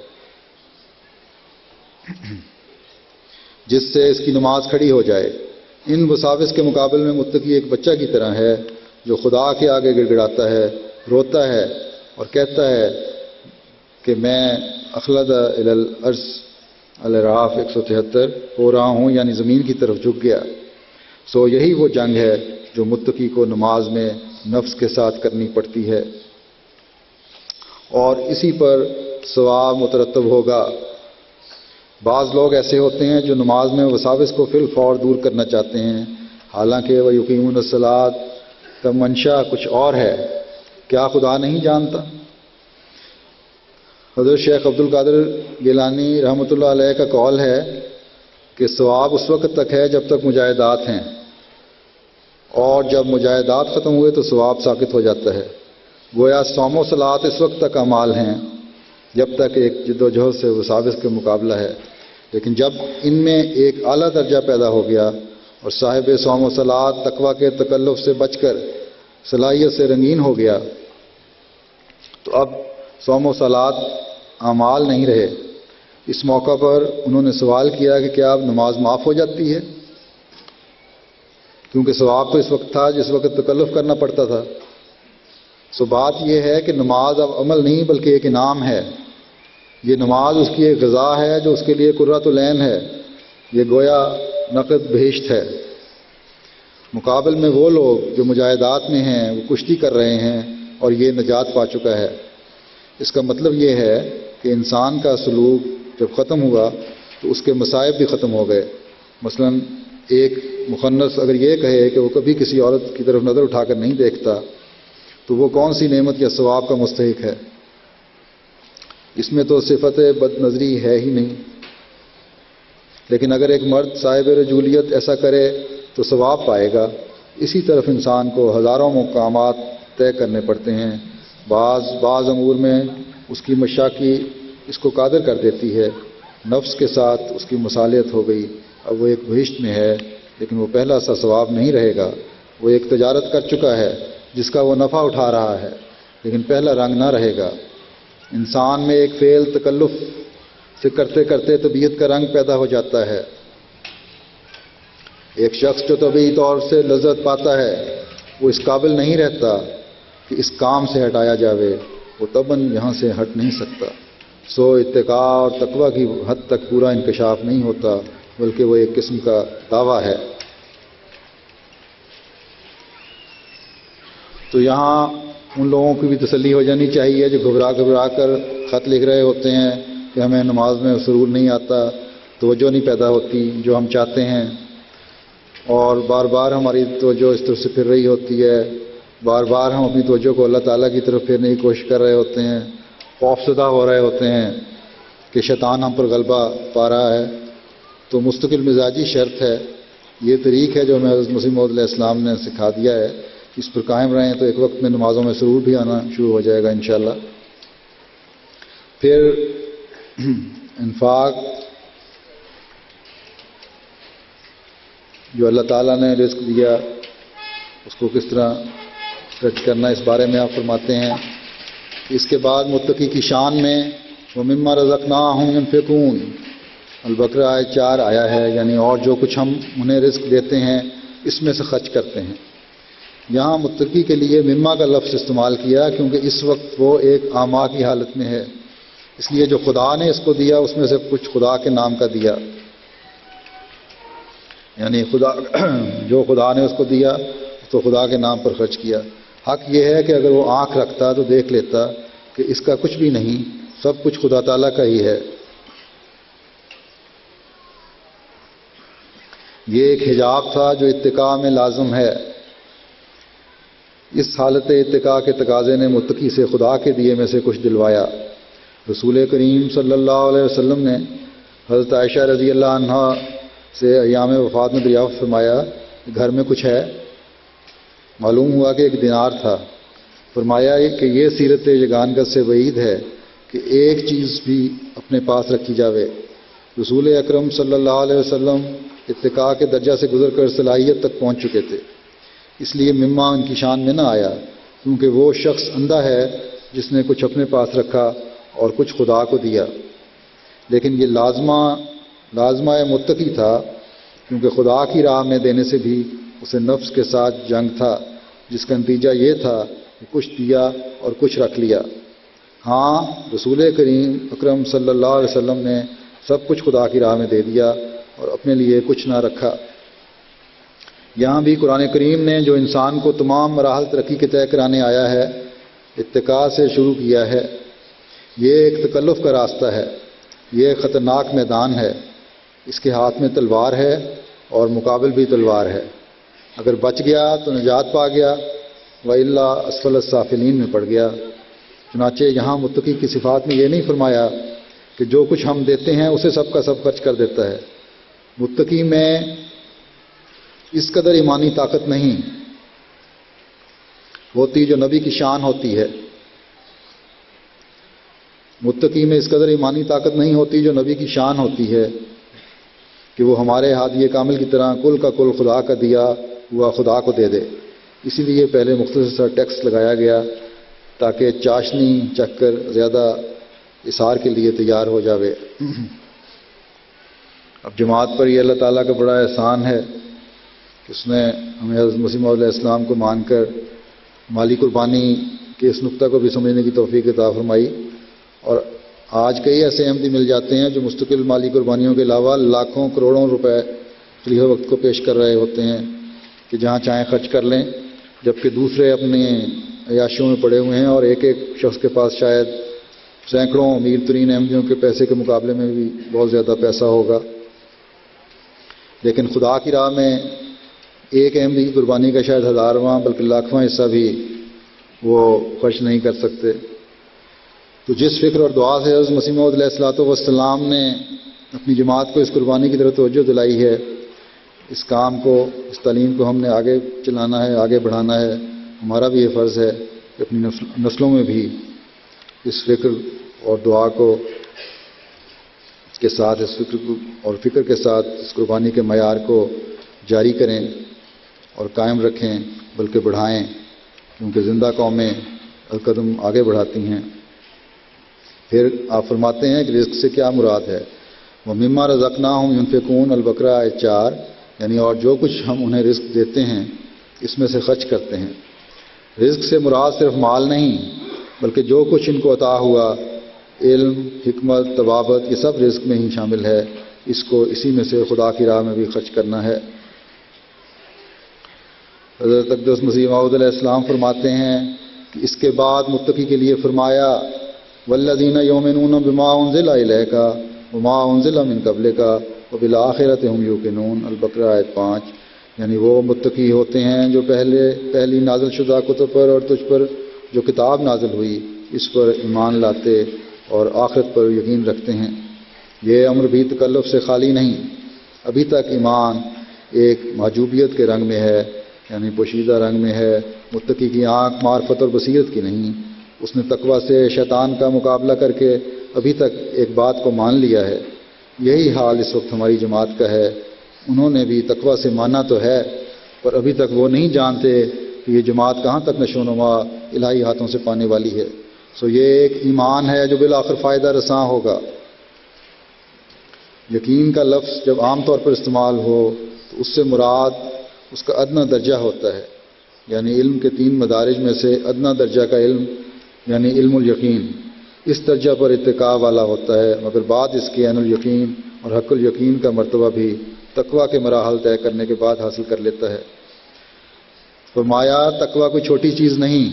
جس سے اس کی نماز کھڑی ہو جائے. ان وساوس کے مقابل میں متقی ایک بچہ کی طرح ہے جو خدا کے آگے گڑ گڑاتا ہے، روتا ہے اور کہتا ہے کہ میں اخلد الی الارض الاعراف 173 ہو رہا ہوں، یعنی زمین کی طرف جھک گیا. سو یہی وہ جنگ ہے جو متقی کو نماز میں نفس کے ساتھ کرنی پڑتی ہے اور اسی پر ثواب مترتب ہوگا. بعض لوگ ایسے ہوتے ہیں جو نماز میں وساوس کو فی الفور دور کرنا چاہتے ہیں، حالانکہ وہ یقیمون الصلاۃ کا منشا کچھ اور ہے. کیا خدا نہیں جانتا؟ حضرت شیخ عبد القادر گیلانی رحمۃ اللہ علیہ کا قول ہے کہ ثواب اس وقت تک ہے جب تک مجاہدات ہیں، اور جب مجاہدات ختم ہوئے تو ثواب ساقط ہو جاتا ہے. گویا صوم و صلات اس وقت تک اعمال ہیں جب تک ایک جد و جہد سے وساوس کے مقابلہ ہے. لیکن جب ان میں ایک اعلیٰ درجہ پیدا ہو گیا اور صاحب صوم و صلات تقویٰ کے تکلف سے بچ کر صلاحیت سے رنگین ہو گیا تو اب صوم و صلات اعمال نہیں رہے. اس موقع پر انہوں نے سوال کیا کہ کیا اب نماز معاف ہو جاتی ہے؟ کیونکہ ثواب تو اس وقت تھا جس وقت تکلف کرنا پڑتا تھا. سو بات یہ ہے کہ نماز اب عمل نہیں بلکہ ایک انعام ہے. یہ نماز اس کی ایک غذا ہے جو اس کے لیے قرۃ العین ہے. یہ گویا نقد بہشت ہے. مقابل میں وہ لوگ جو مجاہدات میں ہیں وہ کشتی کر رہے ہیں اور یہ نجات پا چکا ہے. اس کا مطلب یہ ہے کہ انسان کا سلوک جب ختم ہوا تو اس کے مصائب بھی ختم ہو گئے. مثلا ایک مخنث اگر یہ کہے کہ وہ کبھی کسی عورت کی طرف نظر اٹھا کر نہیں دیکھتا تو وہ کون سی نعمت یا ثواب کا مستحق ہے؟ اس میں تو صفت بد نظری ہے ہی نہیں. لیکن اگر ایک مرد صاحب رجولیت ایسا کرے تو ثواب پائے گا. اسی طرف انسان کو ہزاروں مقامات طے کرنے پڑتے ہیں. بعض امور میں اس کی مشاقی اس کو قادر کر دیتی ہے. نفس کے ساتھ اس کی مصالحت ہو گئی. اب وہ ایک بہشت میں ہے لیکن وہ پہلا سا ثواب نہیں رہے گا. وہ ایک تجارت کر چکا ہے جس کا وہ نفع اٹھا رہا ہے لیکن پہلا رنگ نہ رہے گا. انسان میں ایک فعل تکلف سے کرتے کرتے طبیعت کا رنگ پیدا ہو جاتا ہے. ایک شخص جو طبعی طور سے لذت پاتا ہے وہ اس قابل نہیں رہتا کہ اس کام سے ہٹایا جاوے. وہ طبعاً یہاں سے ہٹ نہیں سکتا. سو اتقاء اور تقویٰ کی حد تک پورا انکشاف نہیں ہوتا بلکہ وہ ایک قسم کا دعویٰ ہے. تو یہاں ان لوگوں کی بھی تسلی ہو جانی چاہیے جو گھبرا کر خط لکھ رہے ہوتے ہیں کہ ہمیں نماز میں سرور نہیں آتا، توجہ نہیں پیدا ہوتی جو ہم چاہتے ہیں، اور بار بار ہماری توجہ اس طرف سے پھر رہی ہوتی ہے. بار بار ہم اپنی توجہ کو اللہ تعالیٰ کی طرف پھیرنے کی کوشش کر رہے ہوتے ہیں. خوفزدہ ہو رہے ہوتے ہیں کہ شیطان ہم پر غلبہ پا رہا ہے. تو مستقل مزاجی شرط ہے. یہ طریق ہے جو ہمیں حضرت مسیح موعود علیہ السلام نے سکھا دیا ہے. اس پر قائم رہیں تو ایک وقت میں نمازوں میں سرور بھی آنا شروع ہو جائے گا انشاءاللہ. پھر انفاق جو اللہ تعالیٰ نے رزق دیا اس کو کس طرح خرچ کرنا، اس بارے میں آپ فرماتے ہیں کہ اس کے بعد متقی کی شان میں وَمِمَّا رَزَقْنَاهُمْ يُنْفِقُونَ البقرہ آیت 4 آیا ہے، یعنی اور جو کچھ ہم انہیں رزق دیتے ہیں اس میں سے خرچ کرتے ہیں۔ یہاں متقی کے لیے مما کا لفظ استعمال کیا کیونکہ اس وقت وہ ایک آما کی حالت میں ہے، اس لیے جو خدا نے اس کو دیا اس میں سے کچھ خدا کے نام کا دیا، یعنی جو خدا نے اس کو دیا تو خدا کے نام پر خرچ کیا۔ حق یہ ہے کہ اگر وہ آنکھ رکھتا تو دیکھ لیتا کہ اس کا کچھ بھی نہیں، سب کچھ خدا تعالیٰ کا ہی ہے۔ یہ ایک حجاب تھا جو اتقاء میں لازم ہے۔ اس حالت اتقاء کے تقاضے نے متقی سے خدا کے دیے میں سے کچھ دلوایا۔ رسول کریم صلی اللہ علیہ وسلم نے حضرت عائشہ رضی اللہ عنہا سے ایام وفات میں دریافت فرمایا کہ گھر میں کچھ ہے؟ معلوم ہوا کہ ایک دینار تھا۔ فرمایا کہ یہ سیرت یگانگت سے بعید ہے کہ ایک چیز بھی اپنے پاس رکھی جاوے۔ رسول اکرم صلی اللہ علیہ وسلم اتقاء کے درجہ سے گزر کر صلاحیت تک پہنچ چکے تھے، اس لیے مما ان کی شان میں نہ آیا، کیونکہ وہ شخص اندھا ہے جس نے کچھ اپنے پاس رکھا اور کچھ خدا کو دیا۔ لیکن یہ لازمہ متقی تھا، کیونکہ خدا کی راہ میں دینے سے بھی اسے نفس کے ساتھ جنگ تھا، جس کا نتیجہ یہ تھا کہ کچھ دیا اور کچھ رکھ لیا۔ ہاں، رسول کریم اکرم صلی اللہ علیہ وسلم نے سب کچھ خدا کی راہ میں دے دیا اور اپنے لیے کچھ نہ رکھا۔ یہاں بھی قرآن کریم نے جو انسان کو تمام مراحل ترقی کے طے کرانے آیا ہے، اتقاء سے شروع کیا ہے۔ یہ ایک تکلف کا راستہ ہے، یہ ایک خطرناک میدان ہے۔ اس کے ہاتھ میں تلوار ہے اور مقابل بھی تلوار ہے۔ اگر بچ گیا تو نجات پا گیا، وَإِلَّا أَسْفَلَ السَّافِلِينَ میں پڑ گیا۔ چنانچہ یہاں متقی کی صفات میں یہ نہیں فرمایا کہ جو کچھ ہم دیتے ہیں اسے سب کا سب خرچ کر دیتا ہے۔ متقی میں اس قدر ایمانی طاقت نہیں ہوتی جو نبی کی شان ہوتی ہے۔ متقی میں اس قدر ایمانی طاقت نہیں ہوتی جو نبی کی شان ہوتی ہے کہ وہ ہمارے ہادی کامل کی طرح کل کا کل خدا کا دیا ہوا خدا کو دے دے۔ اسی لیے پہلے مختصر سا ٹیکس لگایا گیا تاکہ چاشنی چکھ کر زیادہ اثار کے لیے تیار ہو جاوے۔ اب جماعت پر یہ اللہ تعالیٰ کا بڑا احسان ہے کہ اس نے ہمیں حضرت مسیح موعود علیہ السلام کو مان کر مالی قربانی کے اس نقطہ کو بھی سمجھنے کی توفیق عطا فرمائی، اور آج کئی ایسے احمدی مل جاتے ہیں جو مستقل مالی قربانیوں کے علاوہ لاکھوں کروڑوں روپے خلیفہ وقت کو پیش کر رہے ہوتے ہیں کہ جہاں چاہیں خرچ کر لیں، جبکہ دوسرے اپنے عیاشیوں میں پڑے ہوئے ہیں اور ایک ایک شخص کے پاس شاید سینکڑوں امیر ترین احمدیوں کے پیسے کے مقابلے میں بھی بہت زیادہ پیسہ ہوگا، لیکن خدا کی راہ میں ایک احمدی کی قربانی کا شاید ہزارواں بلکہ لاکھواں حصہ بھی وہ خرچ نہیں کر سکتے۔ تو جس فکر اور دعا سے حضرت مسیح موعود علیہ السلام نے اپنی جماعت کو اس قربانی کی طرف توجہ دلائی ہے، اس کام کو، اس تعلیم کو ہم نے آگے چلانا ہے، آگے بڑھانا ہے۔ ہمارا بھی یہ فرض ہے کہ اپنی نسلوں میں بھی اس فکر اور دعا کو کے ساتھ، اس فکر کے ساتھ اس قربانی کے معیار کو جاری کریں اور قائم رکھیں، بلکہ بڑھائیں، کیونکہ زندہ قومیں قدم آگے بڑھاتی ہیں۔ پھر آپ فرماتے ہیں کہ رزق سے کیا مراد ہے؟ وَمِمَّا رَزَقْنَاهُمْ يُنْفِقُونَ البقرہ آیت 4، یعنی اور جو کچھ ہم انہیں رزق دیتے ہیں اس میں سے خرچ کرتے ہیں۔ رزق سے مراد صرف مال نہیں بلکہ جو کچھ ان کو عطا ہوا، علم، حکمت، طبابت، یہ سب رزق میں ہی شامل ہے۔ اس کو اسی میں سے خدا کی راہ میں بھی خرچ کرنا ہے۔ حضرت اقدس مسیح موعود علیہ السلام فرماتے ہیں کہ اس کے بعد متقی کے لیے فرمایا والذین یؤمنون بما انزل الیک وما انزل من قبلک وبالآخرۃ ہم یوقنون البقرہ آیت 5، یعنی وہ متقی ہوتے ہیں جو پہلی نازل شدہ کتب پر اور تجھ پر جو کتاب نازل ہوئی اس پر ایمان لاتے اور آخرت پر یقین رکھتے ہیں۔ یہ امر بھی تکلف سے خالی نہیں، ابھی تک ایمان ایک محجوبیت کے رنگ میں ہے، یعنی پوشیدہ رنگ میں ہے۔ متقی کی آنکھ معرفت اور بصیرت کی نہیں، اس نے تقوی سے شیطان کا مقابلہ کر کے ابھی تک ایک بات کو مان لیا ہے۔ یہی حال اس وقت ہماری جماعت کا ہے۔ انہوں نے بھی تقوی سے مانا تو ہے، پر ابھی تک وہ نہیں جانتے کہ یہ جماعت کہاں تک نشو و نما الہی ہاتھوں سے پانے والی ہے۔ سو یہ ایک ایمان ہے جو بالآخر فائدہ رساں ہوگا۔ یقین کا لفظ جب عام طور پر استعمال ہو تو اس سے مراد اس کا ادنیٰ درجہ ہوتا ہے، یعنی علم کے 3 مدارج میں سے ادنیٰ درجہ کا علم یعنی علم الیقین اس درجہ پر ارتقاء والا ہوتا ہے، مگر بعد اس کے عین الیقین اور حق الیقین کا مرتبہ بھی تقویٰ کے مراحل طے کرنے کے بعد حاصل کر لیتا ہے۔ فرمایا تقویٰ کوئی چھوٹی چیز نہیں،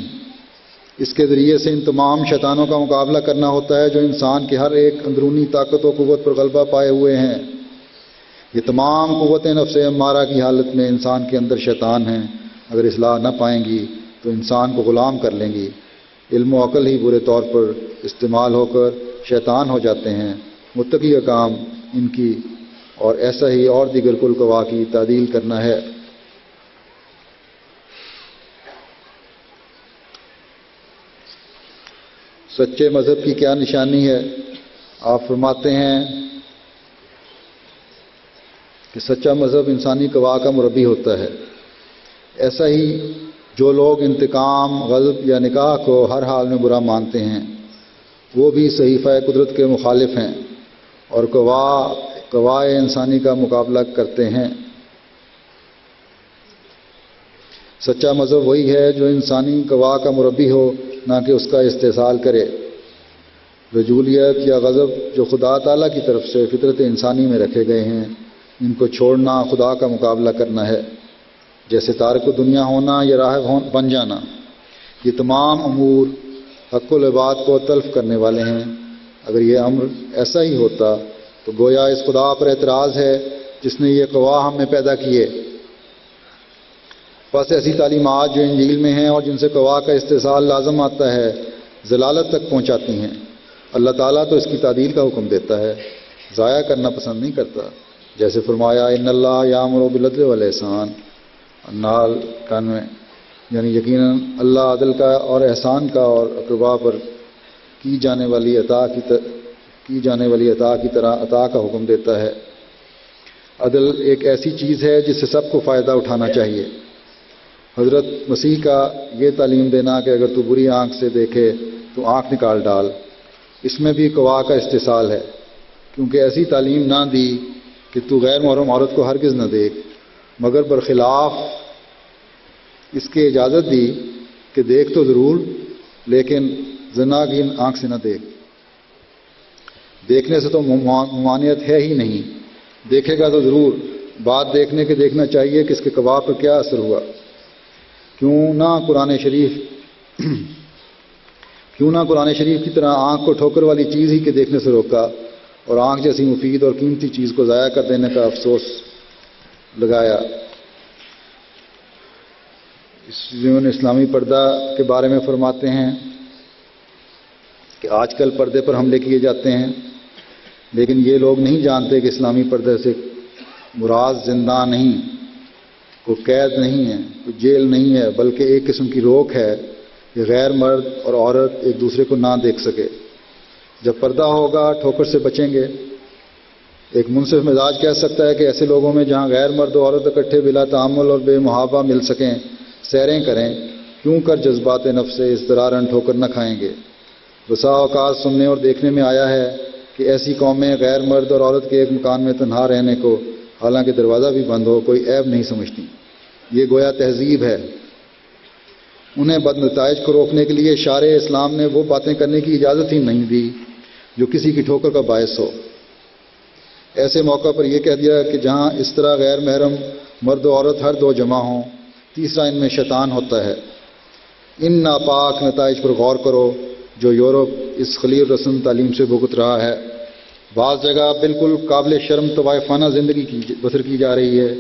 اس کے ذریعے سے ان تمام شیطانوں کا مقابلہ کرنا ہوتا ہے جو انسان کے ہر ایک اندرونی طاقت و قوت پر غلبہ پائے ہوئے ہیں۔ یہ تمام قوتیں نفس امارہ کی حالت میں انسان کے اندر شیطان ہیں، اگر اصلاح نہ پائیں گی تو انسان کو غلام کر لیں گی۔ علم و عقل ہی برے طور پر استعمال ہو کر شیطان ہو جاتے ہیں۔ متقی کا کام ان کی اور ایسا ہی اور دیگر کل قوا کی تعدیل کرنا ہے۔ سچے مذہب کی کیا نشانی ہے؟ آپ فرماتے ہیں کہ سچا مذہب انسانی قوا کا مربی ہوتا ہے۔ ایسا ہی جو لوگ انتقام، غضب یا نکاح کو ہر حال میں برا مانتے ہیں وہ بھی صحیفہ قدرت کے مخالف ہیں اور قوائے انسانی کا مقابلہ کرتے ہیں۔ سچا مذہب وہی ہے جو انسانی قوا کا مربی ہو، نہ کہ اس کا استحصال کرے۔ رجولیت یا غضب جو خدا تعالیٰ کی طرف سے فطرت انسانی میں رکھے گئے ہیں، ان کو چھوڑنا خدا کا مقابلہ کرنا ہے، جیسے تارک دنیا ہونا یا راہب بن جانا۔ یہ تمام امور حق العباد کو تلف کرنے والے ہیں۔ اگر یہ امر ایسا ہی ہوتا تو گویا اس خدا پر اعتراض ہے جس نے یہ قوا ہم میں پیدا کیے۔ بس ایسی تعلیمات جو انجیل میں ہیں اور جن سے قوا کا استحصال لازم آتا ہے ضلالت تک پہنچاتی ہیں۔ اللہ تعالیٰ تو اس کی تعدیل کا حکم دیتا ہے، ضائع کرنا پسند نہیں کرتا، جیسے فرمایا ان اللہ یامر بالعدل والاحسان النال 91، یعنی یقیناً اللہ عدل کا اور احسان کا اور اقربا پر کی جانے والی عطا کی طرح عطا کا حکم دیتا ہے۔ عدل ایک ایسی چیز ہے جس سے سب کو فائدہ اٹھانا چاہیے۔ حضرت مسیح کا یہ تعلیم دینا کہ اگر تو بری آنکھ سے دیکھے تو آنکھ نکال ڈال، اس میں بھی قوا کا استحصال ہے، کیونکہ ایسی تعلیم نہ دی کہ تو غیر محرم عورت کو ہرگز نہ دیکھ، مگر برخلاف اس کے اجازت دی کہ دیکھ تو ضرور لیکن زنا کی آنکھ سے نہ دیکھ۔ دیکھنے سے تو ممانعت ہے ہی نہیں، دیکھے گا تو ضرور، بات دیکھنے کے دیکھنا چاہیے کہ اس کے قوا پر کیا اثر ہوا۔ کیوں نہ قرآن شریف کی طرح آنکھ کو ٹھوکر والی چیز ہی کے دیکھنے سے روکا اور آنکھ جیسی مفید اور قیمتی چیز کو ضائع کر دینے کا افسوس لگایا۔ اسلامی پردہ کے بارے میں فرماتے ہیں کہ آج کل پردے پر حملے کیے جاتے ہیں، لیکن یہ لوگ نہیں جانتے کہ اسلامی پردے سے مراد زندہ نہیں، کوئی قید نہیں ہے، کوئی جیل نہیں ہے، بلکہ ایک قسم کی روک ہے کہ غیر مرد اور عورت ایک دوسرے کو نہ دیکھ سکے۔ جب پردہ ہوگا ٹھوکر سے بچیں گے۔ ایک منصف مزاج کہہ سکتا ہے کہ ایسے لوگوں میں جہاں غیر مرد و عورت اکٹھے بلا تعامل اور بے محابہ مل سکیں سیریں کریں، کیوں کر جذبات نفس سے اضطراراً ٹھوکر نہ کھائیں گے۔ بسا اوقات سننے اور دیکھنے میں آیا ہے کہ ایسی قومیں غیر مرد اور عورت کے ایک مکان میں تنہا رہنے کو، حالانکہ دروازہ بھی بند ہو، کوئی عیب نہیں سمجھتی۔ یہ گویا تہذیب ہے۔ انہیں بد نتائج کو روکنے کے لیے شارع اسلام نے وہ باتیں کرنے کی اجازت ہی نہیں دی جو کسی کی ٹھوکر کا باعث ہو۔ ایسے موقع پر یہ کہہ دیا کہ جہاں اس طرح غیر محرم مرد و عورت ہر دو جمع ہوں، تیسرا ان میں شیطان ہوتا ہے۔ ان ناپاک نتائج پر غور کرو جو یورپ اس خلیل رسم تعلیم سے بھگت رہا ہے۔ بعض جگہ بالکل قابل شرم طوائفانہ زندگی بسر کی جا رہی ہے۔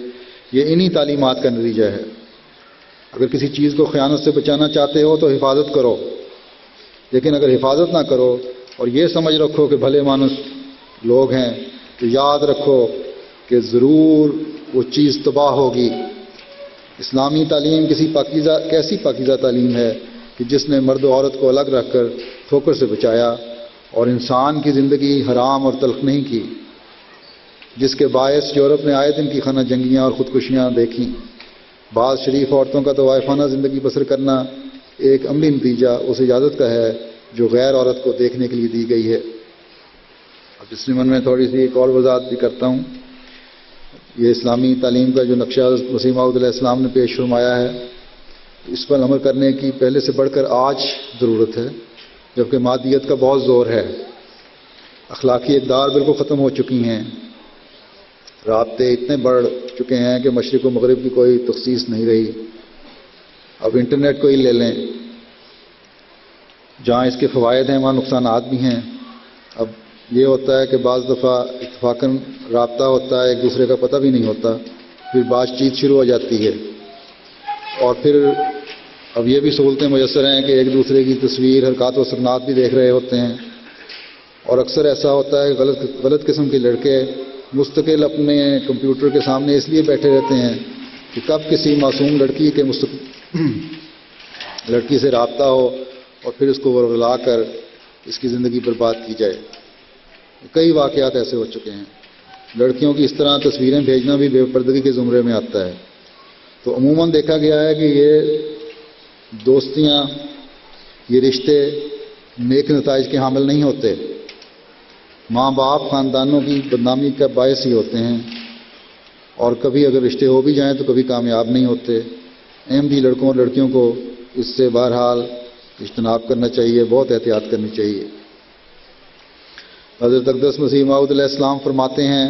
یہ انہی تعلیمات کا نتیجہ ہے۔ اگر کسی چیز کو خیانت سے بچانا چاہتے ہو تو حفاظت کرو، لیکن اگر حفاظت نہ کرو اور یہ سمجھ رکھو کہ بھلے مانس لوگ ہیں تو یاد رکھو کہ ضرور وہ چیز تباہ ہوگی۔ اسلامی تعلیم کیسی پاکیزہ تعلیم ہے کہ جس نے مرد و عورت کو الگ رکھ کر ٹھوکر سے بچایا اور انسان کی زندگی حرام اور تلخ نہیں کی، جس کے باعث یورپ نے آئے دن کی خانہ جنگیاں اور خودکشیاں دیکھیں۔ بعض شریف عورتوں کا تو وائفانہ زندگی بسر کرنا ایک عملی نتیجہ اس اجازت کا ہے جو غیر عورت کو دیکھنے کے لیے دی گئی ہے۔ اب اس ضمن میں تھوڑی سی ایک اور وضاحت بھی کرتا ہوں۔ یہ اسلامی تعلیم کا جو نقشہ مسیح موعود علیہ السلام نے پیش فرمایا ہے، اس پر عمل کرنے کی پہلے سے بڑھ کر آج ضرورت ہے، جبکہ مادیت کا بہت زور ہے۔ اخلاقی اقدار بالکل ختم ہو چکی ہیں، رابطے اتنے بڑھ چکے ہیں کہ مشرق و مغرب کی کوئی تخصیص نہیں رہی۔ اب انٹرنیٹ کو ہی لے لیں، جہاں اس کے فوائد ہیں وہاں نقصانات بھی ہیں۔ اب یہ ہوتا ہے کہ بعض دفعہ اتفاقاً رابطہ ہوتا ہے، ایک دوسرے کا پتہ بھی نہیں ہوتا، پھر بات چیت شروع ہو جاتی ہے، اور پھر اب یہ بھی سہولتیں میسر ہیں کہ ایک دوسرے کی تصویر، حرکات و سکنات بھی دیکھ رہے ہوتے ہیں۔ اور اکثر ایسا ہوتا ہے کہ غلط قسم کے لڑکے مستقل اپنے کمپیوٹر کے سامنے اس لیے بیٹھے رہتے ہیں کہ کب کسی معصوم لڑکی کے لڑکی سے رابطہ ہو اور پھر اس کو ورغلا کر اس کی زندگی برباد کی جائے۔ کئی واقعات ایسے ہو چکے ہیں۔ لڑکیوں کی اس طرح تصویریں بھیجنا بھی بے پردگی کے زمرے میں آتا ہے۔ تو عموماً دیکھا گیا ہے کہ یہ دوستیاں، یہ رشتے نیک نتائج کے حامل نہیں ہوتے، ماں باپ خاندانوں کی بدنامی کا باعث ہی ہوتے ہیں، اور کبھی اگر رشتے ہو بھی جائیں تو کبھی کامیاب نہیں ہوتے۔ احمدی لڑکوں اور لڑکیوں کو اس سے بہرحال اجتناب کرنا چاہیے، بہت احتیاط کرنی چاہیے۔ حضرت اقدس مسیح موعود علیہ السلام فرماتے ہیں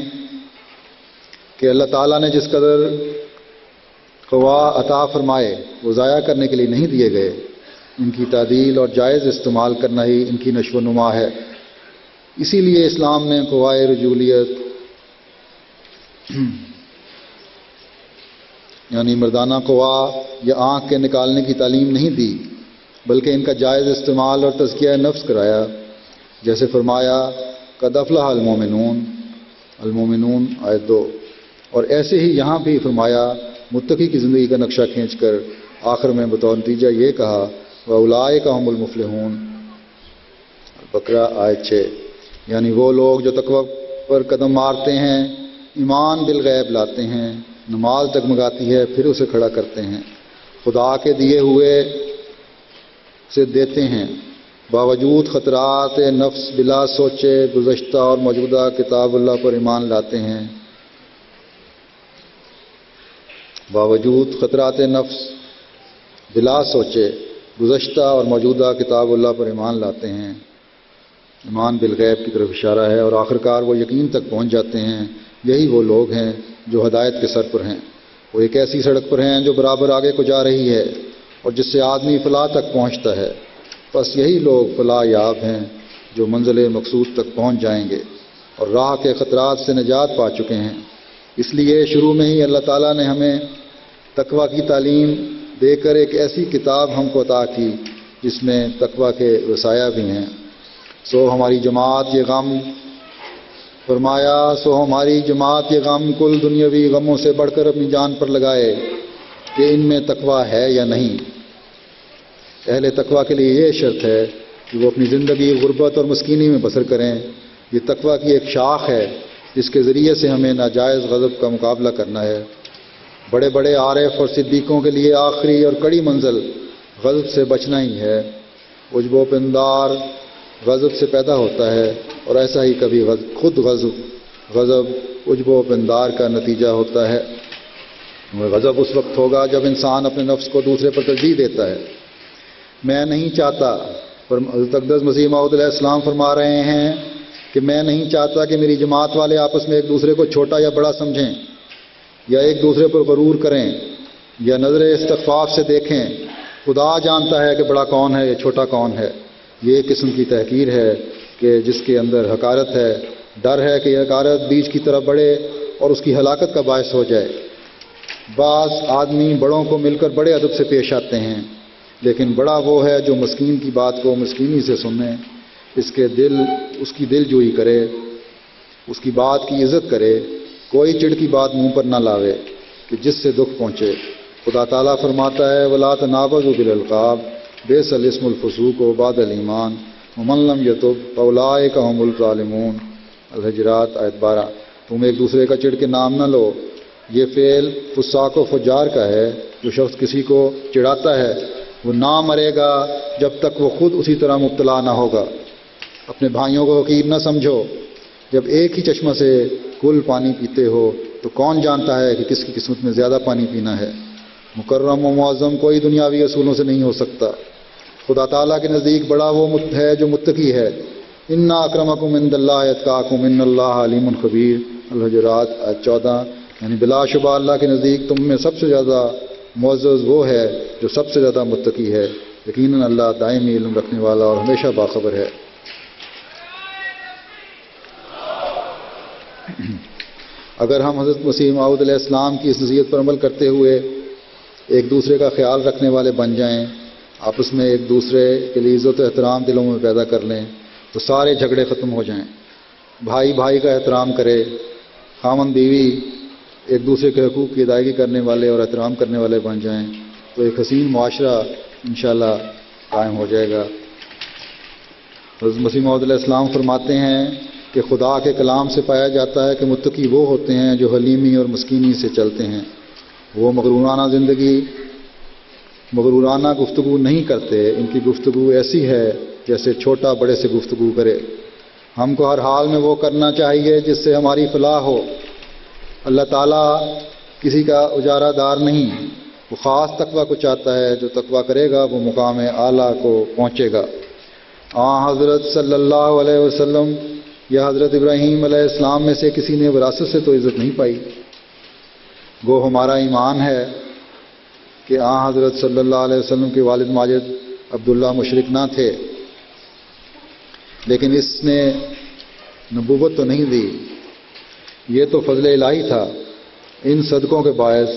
کہ اللہ تعالیٰ نے جس قدر قوا عطا فرمائے وہ ضائع کرنے کے لیے نہیں دیے گئے، ان کی تعدیل اور جائز استعمال کرنا ہی ان کی نشو و نما ہے۔ اسی لیے اسلام نے قوائے رجولیت یعنی مردانہ قوا یا آنکھ کے نکالنے کی تعلیم نہیں دی، بلکہ ان کا جائز استعمال اور تزکیہ نفس کرایا، جیسے فرمایا قد افلح المومنون، المومنون آیت 2، اور ایسے ہی یہاں بھی فرمایا متقی کی زندگی کا نقشہ کھینچ کر آخر میں بطور نتیجہ یہ کہا وَأُولَٰئِکَ هُمُ الْمُفْلِحُونَ، بقرہ آیت 6، یعنی وہ لوگ جو تقوی پر قدم مارتے ہیں، ایمان بالغیب لاتے ہیں، نماز ڈگمگاتی ہے پھر اسے کھڑا کرتے ہیں، خدا کے دیے ہوئے سے دیتے ہیں، باوجود خطرات نفس بلا سوچے گزشتہ اور موجودہ کتاب اللہ پر ایمان لاتے ہیں، باوجود خطرات نفس بلا سوچے گزشتہ اور موجودہ کتاب اللہ پر ایمان لاتے ہیں۔ ایمان بالغیب کی طرف اشارہ ہے، اور آخرکار وہ یقین تک پہنچ جاتے ہیں۔ یہی وہ لوگ ہیں جو ہدایت کے سر پر ہیں، وہ ایک ایسی سڑک پر ہیں جو برابر آگے کو جا رہی ہے اور جس سے آدمی فلاح تک پہنچتا ہے۔ بس یہی لوگ فلاح یاب ہیں جو منزل مقصود تک پہنچ جائیں گے اور راہ کے خطرات سے نجات پا چکے ہیں۔ اس لیے شروع میں ہی اللہ تعالیٰ نے ہمیں تقوی کی تعلیم دے کر ایک ایسی کتاب ہم کو عطا کی جس میں تقوی کے وصایا بھی ہیں۔ ہماری جماعت یہ غم فرمایا، ہماری جماعت یہ غم کل دنیاوی غموں سے بڑھ کر اپنی جان پر لگائے کہ ان میں تقوی ہے یا نہیں۔ اہل تقوی کے لیے یہ شرط ہے کہ وہ اپنی زندگی غربت اور مسکینی میں بسر کریں۔ یہ تقوی کی ایک شاخ ہے جس کے ذریعے سے ہمیں ناجائز غضب کا مقابلہ کرنا ہے۔ بڑے بڑے عارف اور صدیقوں کے لیے آخری اور کڑی منزل غضب سے بچنا ہی ہے۔ عجب و پندار غضب سے پیدا ہوتا ہے، اور ایسا ہی کبھی خود غضب عجب و پندار کا نتیجہ ہوتا ہے۔ غضب اس وقت ہوگا جب انسان اپنے نفس کو دوسرے پر ترجیح دیتا ہے۔ میں نہیں چاہتا، حضرت اقدس مسیح موعود علیہ السلام فرما رہے ہیں کہ میں نہیں چاہتا کہ میری جماعت والے آپس میں ایک دوسرے کو چھوٹا یا بڑا سمجھیں، یا ایک دوسرے پر غرور کریں، یا نظر استخفاف سے دیکھیں۔ خدا جانتا ہے کہ بڑا کون ہے یا چھوٹا کون ہے۔ یہ ایک قسم کی تحقیر ہے کہ جس کے اندر حقارت ہے۔ ڈر ہے کہ یہ حقارت بیچ کی طرف بڑھے اور اس کی ہلاکت کا باعث ہو جائے۔ بعض آدمی بڑوں کو مل کر بڑے ادب سے پیش آتے ہیں، لیکن بڑا وہ ہے جو مسکین کی بات کو مسکینی سے سنے، اس کی دل جوئی کرے، اس کی بات کی عزت کرے، کوئی چڑ کی بات منہ پر نہ لاوے کہ جس سے دکھ پہنچے۔ خدا تعالیٰ فرماتا ہے وَلَا تَنَابَزُوا بِالْأَلْقَابِ بِئْسَ الِاسْمُ الْفُسُوقُ بَعْدَ الْإِیمَانِ وَمَن لَّمْ يَتُبْ فَأُولَٰئِکَ هُمُ الظَّالِمُونَ، الحجرات آیت 12۔ تم ایک دوسرے کا چڑھ کے نام نہ لو، یہ فعل فساق و فجار کا ہے۔ جو شخص کسی کو چڑھاتا ہے وہ نہ مرے گا جب تک وہ خود اسی طرح مبتلا نہ ہوگا۔ اپنے بھائیوں کو حقیر نہ سمجھو، جب ایک ہی چشمہ سے کل پانی پیتے ہو تو کون جانتا ہے کہ کس کی قسمت میں زیادہ پانی پینا ہے۔ مکرم و معظم کوئی دنیاوی اصولوں سے نہیں ہو سکتا۔ خدا تعالیٰ کے نزدیک بڑا وہ ہے جو متقی ہے۔ انا اکرمکم عند اللہ اتقاکم ان اللہ علیم خبیر، الحجرات آیت 14۔ یعنی بلا شبہ اللہ کے نزدیک تم میں سب سے زیادہ معزز وہ ہے جو سب سے زیادہ متقی ہے، یقیناً اللہ دائمی علم رکھنے والا اور ہمیشہ باخبر ہے۔ اگر ہم حضرت مسیح موعود علیہ السلام کی اس نصیحت پر عمل کرتے ہوئے ایک دوسرے کا خیال رکھنے والے بن جائیں، آپس میں ایک دوسرے کے لیے عزت و احترام دلوں میں پیدا کر لیں تو سارے جھگڑے ختم ہو جائیں۔ بھائی بھائی کا احترام کرے، خاوند بیوی ایک دوسرے کے حقوق کی ادائیگی کرنے والے اور احترام کرنے والے بن جائیں تو ایک حسین معاشرہ انشاءاللہ قائم ہو جائے گا۔ حضرت مسیح موعود علیہ السلام فرماتے ہیں کہ خدا کے کلام سے پایا جاتا ہے کہ متقی وہ ہوتے ہیں جو حلیمی اور مسکینی سے چلتے ہیں۔ وہ مغرورانہ گفتگو نہیں کرتے، ان کی گفتگو ایسی ہے جیسے چھوٹا بڑے سے گفتگو کرے۔ ہم کو ہر حال میں وہ کرنا چاہیے جس سے ہماری فلاح ہو۔ اللہ تعالیٰ کسی کا اجارہ دار نہیں، وہ خاص تقوی کو چاہتا ہے، جو تقوی کرے گا وہ مقام اعلیٰ کو پہنچے گا۔ حضرت صلی اللہ علیہ وسلم یا حضرت ابراہیم علیہ السلام میں سے کسی نے وراثت سے تو عزت نہیں پائی۔ گو ہمارا ایمان ہے کہ حضرت صلی اللہ علیہ وسلم کے والد ماجد عبداللہ مشرک نہ تھے، لیکن اس نے نبوت تو نہیں دی، یہ تو فضل الہی تھا۔ ان صدقوں کے باعث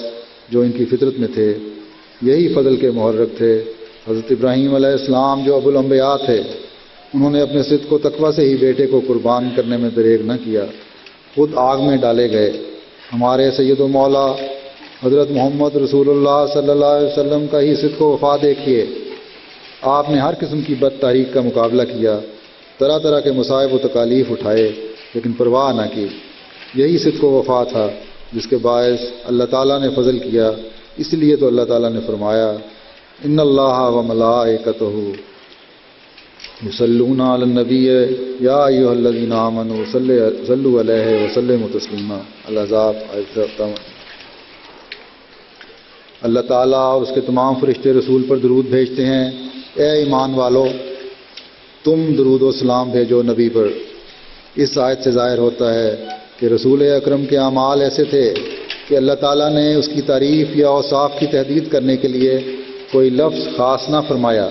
جو ان کی فطرت میں تھے، یہی فضل کے محرک تھے۔ حضرت ابراہیم علیہ السلام جو ابو الانبیاء تھے، انہوں نے اپنے صدق و تقوی سے ہی بیٹے کو قربان کرنے میں دریغ نہ کیا، خود آگ میں ڈالے گئے۔ ہمارے سید و مولا حضرت محمد رسول اللہ صلی اللہ علیہ وسلم کا ہی صدق و وفا دیکھیے۔ آپ نے ہر قسم کی بد تحریک کا مقابلہ کیا، طرح طرح کے مصائب و تکالیف اٹھائے، لیکن پرواہ نہ کی۔ یہی صدق و وفا تھا جس کے باعث اللہ تعالیٰ نے فضل کیا۔ اس لیے تو اللہ تعالیٰ نے فرمایا ان اللہ و ملائکتہ یصلون علی النبی یا ایھا الذین آمنوا صلوا علیہ وسلموا تسلیما، الاحزاب آیت 57۔ اللہ تعالیٰ اور اس کے تمام فرشتے رسول پر درود بھیجتے ہیں۔ اے ایمان والو، تم درود و سلام بھیجو نبی پر۔ اس آیت سے ظاہر ہوتا ہے کہ رسول اکرم کے اعمال ایسے تھے کہ اللہ تعالیٰ نے اس کی تعریف یا اوصاف کی تحدید کرنے کے لیے کوئی لفظ خاص نہ فرمایا۔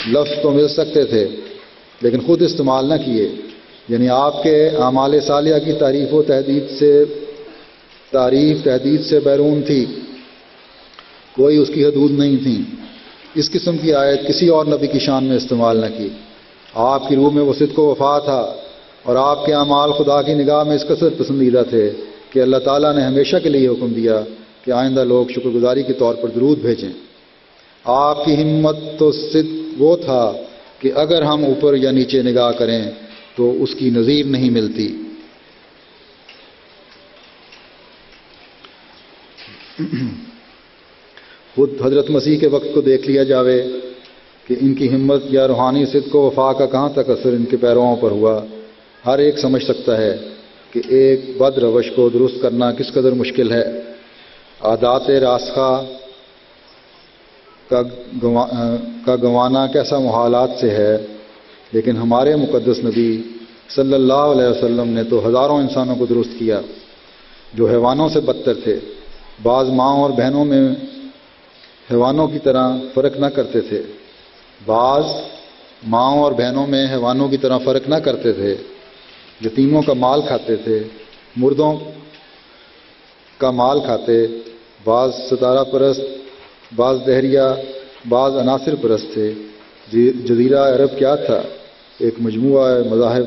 لفظ تو مل سکتے تھے لیکن خود استعمال نہ کیے، یعنی آپ کے اعمال صالحہ کی تعریف تحدید سے بیرون تھی، کوئی اس کی حدود نہیں تھی۔ اس قسم کی آیت کسی اور نبی کی شان میں استعمال نہ کی۔ آپ کی روح میں وہ صدق و وفا تھا اور آپ کے اعمال خدا کی نگاہ میں اس قدر پسندیدہ تھے کہ اللہ تعالیٰ نے ہمیشہ کے لیے حکم دیا کہ آئندہ لوگ شکر گزاری کے طور پر درود بھیجیں۔ آپ کی ہمت تو صدق وہ تھا کہ اگر ہم اوپر یا نیچے نگاہ کریں تو اس کی نظیر نہیں ملتی۔ خود حضرت مسیح کے وقت کو دیکھ لیا جاوے کہ ان کی ہمت یا روحانی صدق و وفا کا کہاں تک اثر ان کے پیرووں پر ہوا۔ ہر ایک سمجھ سکتا ہے کہ ایک بد روش کو درست کرنا کس قدر مشکل ہے۔ عادات راسخہ کا گنوانا کیسا محالات سے ہے، لیکن ہمارے مقدس نبی صلی اللہ علیہ وسلم نے تو ہزاروں انسانوں کو درست کیا جو حیوانوں سے بدتر تھے۔ بعض ماں اور بہنوں میں حیوانوں کی طرح فرق نہ کرتے تھے، یتیموں کا مال کھاتے تھے، مردوں کا مال کھاتے، بعض ستارہ پرست، بعض دہریہ، بعض عناصر پرست تھے۔ جزیرہ عرب کیا تھا؟ ایک مجموعہ مذاہب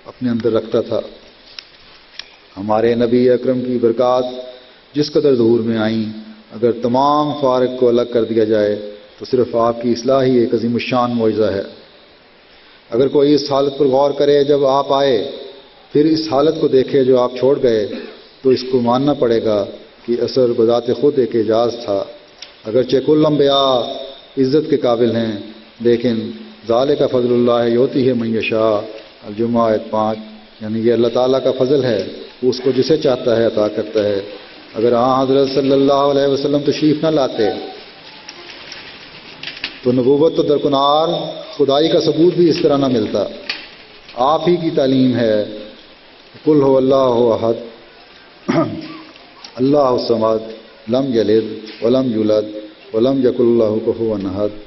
اپنے اندر رکھتا تھا۔ ہمارے نبی اکرم کی برکات جس قدر ظہور میں آئیں، اگر تمام فارق کو الگ کر دیا جائے تو صرف آپ کی اصلاح ہی ایک عظیم الشان معجزہ ہے۔ اگر کوئی اس حالت پر غور کرے جب آپ آئے پھر اس حالت کو دیکھے جو آپ چھوڑ گئے تو اس کو ماننا پڑے گا کہ اثر بذات خود ایک اعجاز تھا، اگرچہ کل انبیاء عزت کے قابل ہیں، لیکن ذالک فضل اللہ یؤتیہ من یشاء، الجمعہ آیت 5، یعنی یہ اللہ تعالیٰ کا فضل ہے، وہ اس کو جسے چاہتا ہے عطا کرتا ہے۔ اگر حضرت صلی اللہ علیہ وسلم تشریف نہ لاتے تو نبوت تو درکنار، خدائی کا ثبوت بھی اس طرح نہ ملتا۔ آپ ہی کی تعلیم ہے، قل هو اللہ احد اللہ الصمد لم یلد ولم یولد ولم یکن لہ کفوا احد۔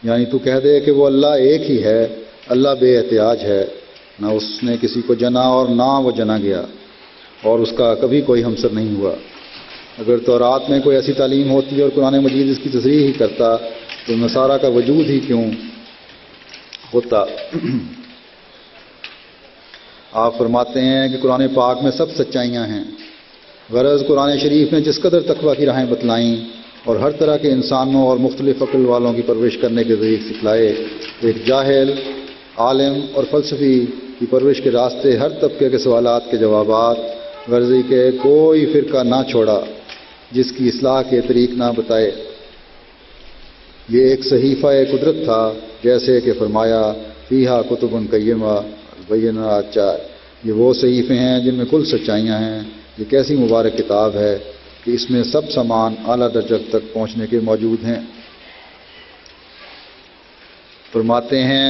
یعنی تو کہہ دے کہ وہ اللہ ایک ہی ہے، اللہ بے احتیاج ہے، نہ اس نے کسی کو جنا اور نہ وہ جنا گیا، اور اس کا کبھی کوئی ہمسر نہیں ہوا۔ اگر تورات میں کوئی ایسی تعلیم ہوتی اور قرآن مجید اس کی تصریح ہی کرتا تو نصارہ کا وجود ہی کیوں ہوتا۔ آپ فرماتے ہیں کہ قرآن پاک میں سب سچائیاں ہیں، غرض قرآن شریف نے جس قدر تقویٰ کی راہیں بتلائیں اور ہر طرح کے انسانوں اور مختلف عقل والوں کی پرورش کرنے کے ذریعے سکھلائے، ایک جاہل، عالم اور فلسفی کی پرورش کے راستے ہر طبقے کے سوالات کے جوابات، غرضی کے کوئی فرقہ نہ چھوڑا جس کی اصلاح کے طریق نہ بتائے۔ یہ ایک صحیفہ قدرت تھا، جیسے کہ فرمایا فیہا کتب قیمہ البینات 4۔ یہ وہ صحیفے ہیں جن میں کل سچائیاں ہیں۔ یہ کیسی مبارک کتاب ہے کہ اس میں سب سامان اعلیٰ درجہ تک پہنچنے کے موجود ہیں۔ فرماتے ہیں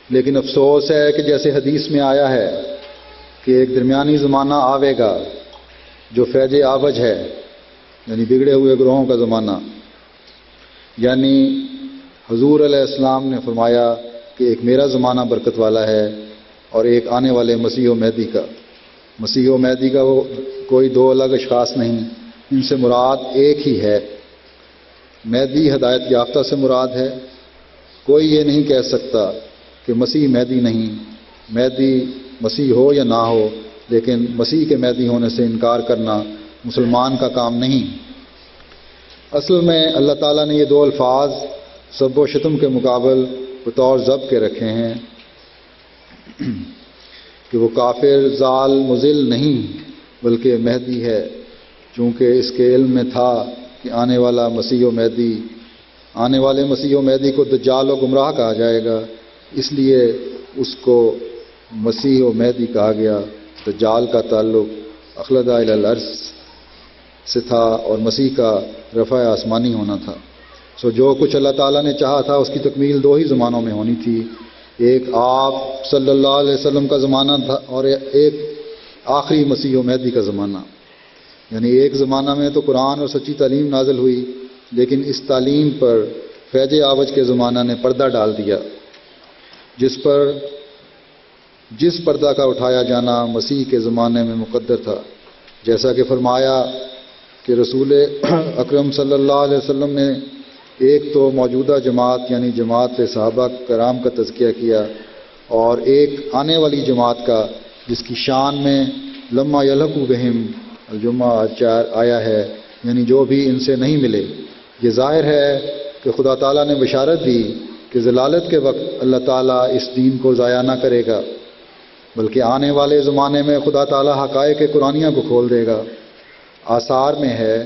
لیکن افسوس ہے کہ جیسے حدیث میں آیا ہے کہ ایک درمیانی زمانہ آوے گا جو فیض آوج ہے، یعنی بگڑے ہوئے گروہوں کا زمانہ، یعنی حضور علیہ السلام نے فرمایا کہ ایک میرا زمانہ برکت والا ہے اور ایک آنے والے مسیح و مہدی کا۔ مسیح و مہدی کا وہ کوئی دو الگ اشخاص نہیں، ان سے مراد ایک ہی ہے۔ مہدی ہدایت یافتہ سے مراد ہے۔ کوئی یہ نہیں کہہ سکتا کہ مسیح مہدی نہیں، مہدی مسیح ہو یا نہ ہو، لیکن مسیح کے مہدی ہونے سے انکار کرنا مسلمان کا کام نہیں۔ اصل میں اللہ تعالیٰ نے یہ دو الفاظ سب و شتم کے مقابل بطور ضبط کے رکھے ہیں کہ وہ کافر ضال مضل نہیں بلکہ مہدی ہے، چونکہ اس کے علم میں تھا کہ آنے والے مسیح و مہدی کو دجال و گمراہ کہا جائے گا، اس لیے اس کو مسیح و مہدی کہا گیا۔ دجال کا تعلق اخلد الی الارض سے تھا اور مسیح کا رفع آسمانی ہونا تھا۔ سو جو کچھ اللہ تعالیٰ نے چاہا تھا اس کی تکمیل دو ہی زمانوں میں ہونی تھی، ایک آپ صلی اللہ علیہ وسلم کا زمانہ تھا اور ایک آخری مسیح و مہدی کا زمانہ۔ یعنی ایک زمانہ میں تو قرآن اور سچی تعلیم نازل ہوئی، لیکن اس تعلیم پر فیض آوج کے زمانہ نے پردہ ڈال دیا، جس پردہ کا اٹھایا جانا مسیح کے زمانے میں مقدر تھا، جیسا کہ فرمایا کہ رسول اکرم صلی اللہ علیہ وسلم نے ایک تو موجودہ جماعت یعنی جماعت صحابہ کرام کا تذکیہ کیا اور ایک آنے والی جماعت کا جس کی شان میں لما یلحقوا بہم الجمعہ 4 آیا ہے، یعنی جو بھی ان سے نہیں ملے۔ یہ ظاہر ہے کہ خدا تعالیٰ نے بشارت دی کہ ضلالت کے وقت اللہ تعالیٰ اس دین کو ضائع نہ کرے گا، بلکہ آنے والے زمانے میں خدا تعالیٰ حقائق قرآنیہ کو کھول دے گا۔ آثار میں ہے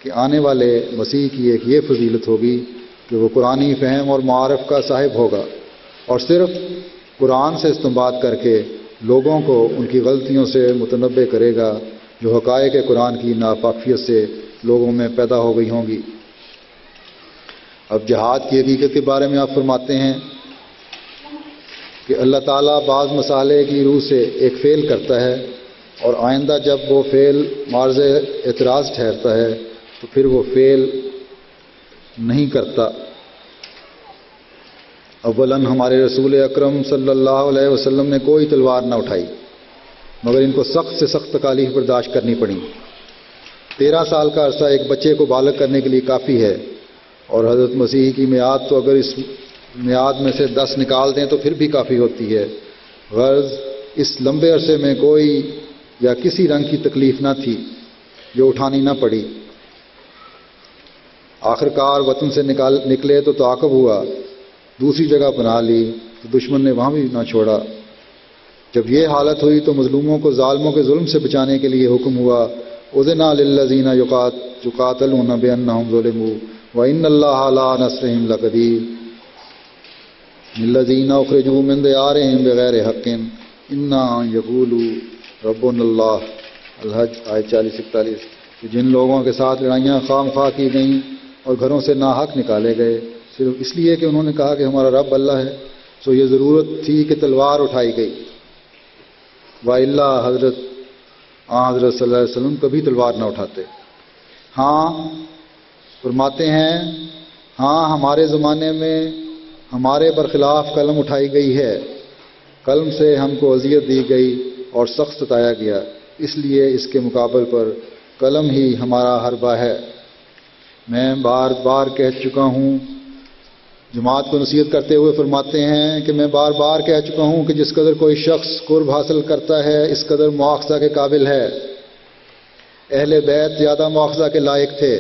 کہ آنے والے مسیح کی ایک یہ فضیلت ہوگی کہ وہ قرآنی فہم اور معارف کا صاحب ہوگا اور صرف قرآن سے استنباط کر کے لوگوں کو ان کی غلطیوں سے متنبع کرے گا جو حقائق قرآن کی ناپاکیت سے لوگوں میں پیدا ہو گئی ہوں گی۔ اب جہاد کی حقیقت کے بارے میں آپ فرماتے ہیں کہ اللہ تعالیٰ بعض مسالے کی روح سے ایک فعل کرتا ہے، اور آئندہ جب وہ فعل معرض اعتراض ٹھہرتا ہے تو پھر وہ فعل نہیں کرتا۔ اولاً ہمارے رسول اکرم صلی اللہ علیہ وسلم نے کوئی تلوار نہ اٹھائی، مگر ان کو سخت سے سخت تکالیف برداشت کرنی پڑیں۔ 13 سال کا عرصہ ایک بچے کو بالغ کرنے کے لیے کافی ہے، اور حضرت مسیح کی میعاد تو اگر اس میعاد میں سے 10 نکال دیں تو پھر بھی کافی ہوتی ہے۔ غرض اس لمبے عرصے میں کوئی یا کسی رنگ کی تکلیف نہ تھی جو اٹھانی نہ پڑی۔ آخر کار وطن سے نکلے تو تعاقب ہوا، دوسری جگہ بنا لی تو دشمن نے وہاں بھی نہ چھوڑا۔ جب یہ حالت ہوئی تو مظلوموں کو ظالموں کے ظلم سے بچانے کے لیے حکم ہوا، اذن للذین یقاتلون بانہم ظلموا وان اللہ علی نصرہم لقدیر الذین اخرجوا من دیارہم بغیر حق انا یقولوا ربنا اللہ۔ الحج آیت 40-41۔ جن لوگوں کے ساتھ لڑائیاں خام خواہ کی گئیں اور گھروں سے ناحق نکالے گئے صرف اس لیے کہ انہوں نے کہا کہ ہمارا رب اللہ ہے، تو یہ ضرورت تھی کہ تلوار اٹھائی گئی، وَإِلَّا حضرت صلی اللہ علیہ وسلم کبھی تلوار نہ اٹھاتے۔ ہاں فرماتے ہیں، ہاں ہمارے زمانے میں ہمارے برخلاف قلم اٹھائی گئی ہے، قلم سے ہم کو اذیت دی گئی اور سخت ستایا گیا، اس لیے اس کے مقابل پر قلم ہی ہمارا حربہ ہے۔ میں بار بار کہہ چکا ہوں، جماعت کو نصیحت کرتے ہوئے فرماتے ہیں کہ میں بار بار کہہ چکا ہوں کہ جس قدر کوئی شخص قرب حاصل کرتا ہے اس قدر مواخذہ کے قابل ہے۔ اہل بیت زیادہ مواخذہ کے لائق تھے،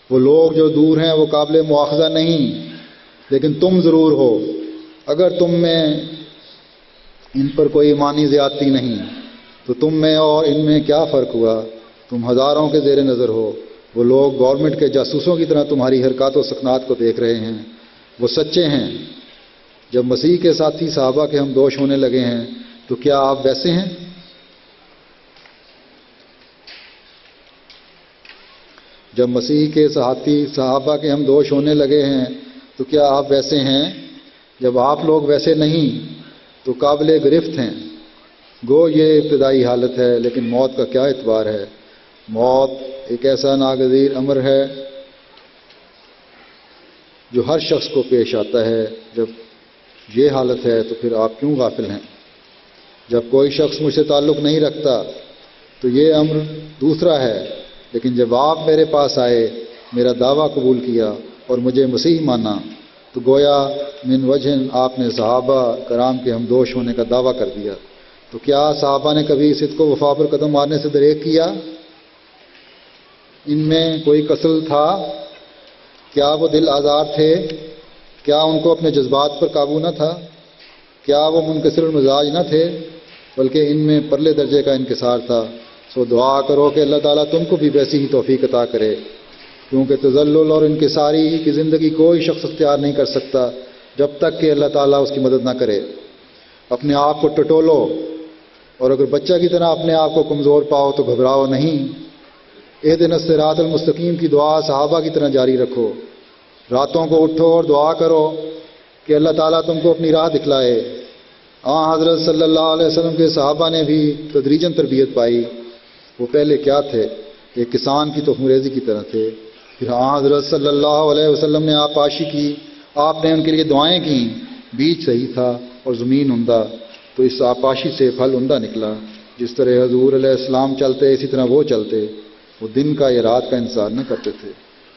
وہ لوگ جو دور ہیں وہ قابل مواخذہ نہیں، لیکن تم ضرور ہو۔ اگر تم میں ان پر کوئی ایمانی زیادتی نہیں تو تم میں اور ان میں کیا فرق ہوا؟ تم ہزاروں کے زیر نظر ہو، وہ لوگ گورنمنٹ کے جاسوسوں کی طرح تمہاری حرکات و سکنات کو دیکھ رہے ہیں، وہ سچے ہیں۔ جب مسیح کے ساتھی صحابہ کے ہم دوش ہونے لگے ہیں تو کیا آپ ویسے ہیں؟ جب مسیح کے ساتھی صحابہ کے ہم دوش ہونے لگے ہیں تو کیا آپ ویسے ہیں؟ جب آپ لوگ ویسے نہیں تو قابل گرفت ہیں۔ گو یہ ابتدائی حالت ہے، لیکن موت کا کیا اعتبار ہے؟ موت ایک ایسا ناگزیر امر ہے جو ہر شخص کو پیش آتا ہے۔ جب یہ حالت ہے تو پھر آپ کیوں غافل ہیں؟ جب کوئی شخص مجھ سے تعلق نہیں رکھتا تو یہ امر دوسرا ہے، لیکن جب آپ میرے پاس آئے، میرا دعویٰ قبول کیا اور مجھے مسیح مانا تو گویا من وجہ آپ نے صحابہ کرام کے ہم دوش ہونے کا دعویٰ کر دیا۔ تو کیا صحابہ نے کبھی صدق و وفا پر قدم مارنے سے دریغ کیا؟ ان میں کوئی کسل تھا؟ کیا وہ دل آزار تھے؟ کیا ان کو اپنے جذبات پر قابو نہ تھا؟ کیا وہ منکسر المزاج نہ تھے؟ بلکہ ان میں پرلے درجے کا انکسار تھا۔ سو دعا کرو کہ اللہ تعالیٰ تم کو بھی ویسی ہی توفیق عطا کرے، کیونکہ تذلل اور انکساری کی زندگی کوئی شخص اختیار نہیں کر سکتا جب تک کہ اللہ تعالیٰ اس کی مدد نہ کرے۔ اپنے آپ کو ٹٹولو، اور اگر بچہ کی طرح اپنے آپ کو کمزور پاؤ تو گھبراؤ نہیں۔ اہدنا الصراط المستقیم کی دعا صحابہ کی طرح جاری رکھو۔ راتوں کو اٹھو اور دعا کرو کہ اللہ تعالیٰ تم کو اپنی راہ دکھلائے۔ حضرت صلی اللہ علیہ وسلم کے صحابہ نے بھی تدریجاً تربیت پائی۔ وہ پہلے کیا تھے؟ ایک کسان کی تخم ریزی کی طرح تھے، پھر حضرت صلی اللہ علیہ وسلم نے آپاشی کی، آپ نے ان کے لیے دعائیں کیں، بیج صحیح تھا اور زمین عمدہ، تو اس آپاشی سے پھل عمدہ نکلا۔ جس طرح حضور علیہ السلام چلتے اسی طرح وہ چلتے، وہ دن کا یا رات کا انتظار نہ کرتے تھے۔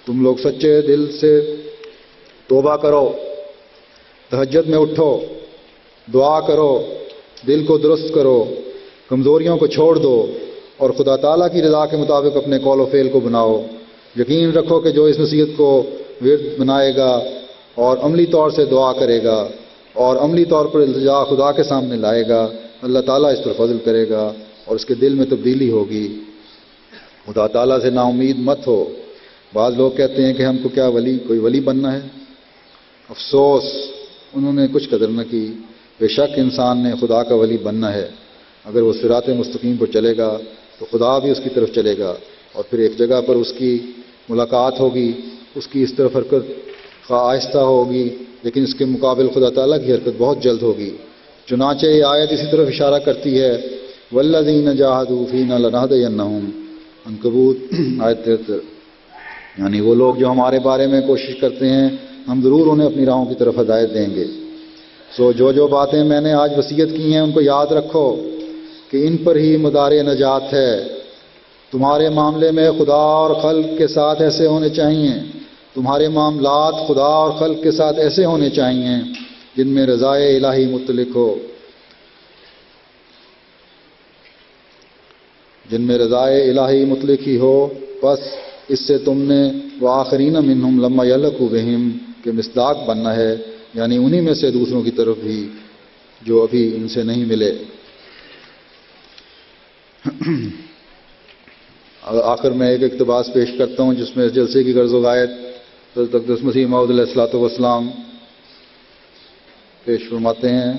تم لوگ سچے دل سے توبہ کرو، تہجد میں اٹھو، دعا کرو، دل کو درست کرو، کمزوریوں کو چھوڑ دو اور خدا تعالیٰ کی رضا کے مطابق اپنے قول و فعل کو بناؤ۔ یقین رکھو کہ جو اس نصیحت کو ورد بنائے گا اور عملی طور سے دعا کرے گا اور عملی طور پر التجا خدا کے سامنے لائے گا، اللہ تعالیٰ اس پر فضل کرے گا اور اس کے دل میں تبدیلی ہوگی۔ خدا تعالیٰ سے نا امید مت ہو۔ بعض لوگ کہتے ہیں کہ ہم کو کیا کوئی ولی بننا ہے؟ افسوس، انہوں نے کچھ قدر نہ کی۔ بے شک انسان نے خدا کا ولی بننا ہے، اگر وہ صراط مستقیم پر چلے گا تو خدا بھی اس کی طرف چلے گا، اور پھر ایک جگہ پر اس کی ملاقات ہوگی، اس کی اس طرف حرکت آہستہ ہوگی، لیکن اس کے مقابل خدا تعالیٰ کی حرکت بہت جلد ہوگی۔ چنانچہ یہ آیت اسی طرف اشارہ کرتی ہے، والذین جاہدوا فینا لنہدینہم، عنکبوت آیت 73۔ یعنی وہ لوگ جو ہمارے بارے میں کوشش کرتے ہیں ہم ضرور انہیں اپنی راہوں کی طرف ہدایت دیں گے۔ سو جو باتیں میں نے آج وصیت کی ہیں ان کو یاد رکھو کہ ان پر ہی مدار نجات ہے۔ تمہارے معاملے میں خدا اور خلق کے ساتھ ایسے ہونے چاہیے، تمہارے معاملات خدا اور خلق کے ساتھ ایسے ہونے چاہیے جن میں رضائے الہی متعلق ہو، جن میں رضائے الہی مطلق ہی ہو۔ بس اس سے تم نے وآخرین منہم لما یلقوا بہم کے مصداق بننا ہے، یعنی انہی میں سے دوسروں کی طرف بھی جو ابھی ان سے نہیں ملے۔ آخر میں ایک اقتباس پیش کرتا ہوں جس میں اس جلسے کی غرض و غایت حضرت اقدس مسیح موعود علیہ الصلوۃ والسلام پیش فرماتے ہیں۔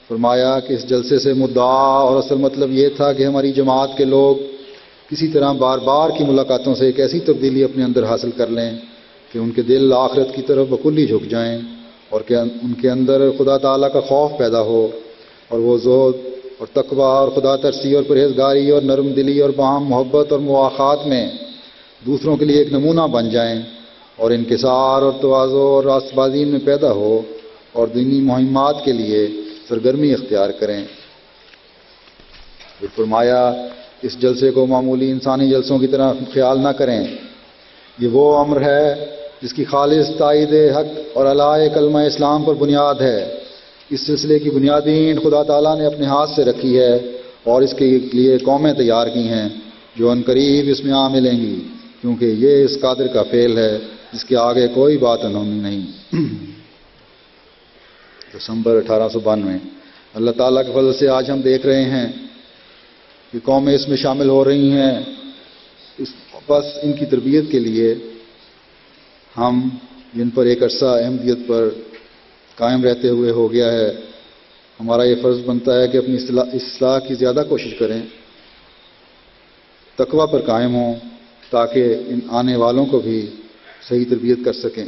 فرمایا کہ اس جلسے سے مدعا اور اصل مطلب یہ تھا کہ ہماری جماعت کے لوگ کسی طرح بار بار کی ملاقاتوں سے ایک ایسی تبدیلی اپنے اندر حاصل کر لیں کہ ان کے دل آخرت کی طرف بکلی جھک جائیں، اور کہ ان کے اندر خدا تعالیٰ کا خوف پیدا ہو، اور وہ زہد اور تقویٰ اور خدا ترسی اور پرہیزگاری اور نرم دلی اور باہم محبت اور مواخات میں دوسروں کے لیے ایک نمونہ بن جائیں، اور انکسار اور تواضع اور راست بازی میں پیدا ہو، اور دینی مہمات کے لیے سرگرمی اختیار کریں۔ پھر فرمایا اس جلسے کو معمولی انسانی جلسوں کی طرح خیال نہ کریں، یہ وہ امر ہے جس کی خالص تائید حق اور اعلی کلمہ اسلام پر بنیاد ہے۔ اس سلسلے کی بنیادی اینٹ خدا تعالیٰ نے اپنے ہاتھ سے رکھی ہے، اور اس کے لیے قومیں تیار کی ہیں جو عنقریب اس میں آ ملیں گی، کیونکہ یہ اس قادر کا فعل ہے جس کے آگے کوئی بات انہونی نہیں۔ دسمبر 1892۔ اللہ تعالیٰ کے فضل سے آج ہم دیکھ رہے ہیں کہ قومیں اس میں شامل ہو رہی ہیں۔ بس ان کی تربیت کے لیے ہم جن پر ایک عرصہ احمدیت پر قائم رہتے ہوئے ہو گیا ہے، ہمارا یہ فرض بنتا ہے کہ اپنی اصلاح کی زیادہ کوشش کریں، تقویٰ پر قائم ہوں، تاکہ ان آنے والوں کو بھی صحیح تربیت کر سکیں۔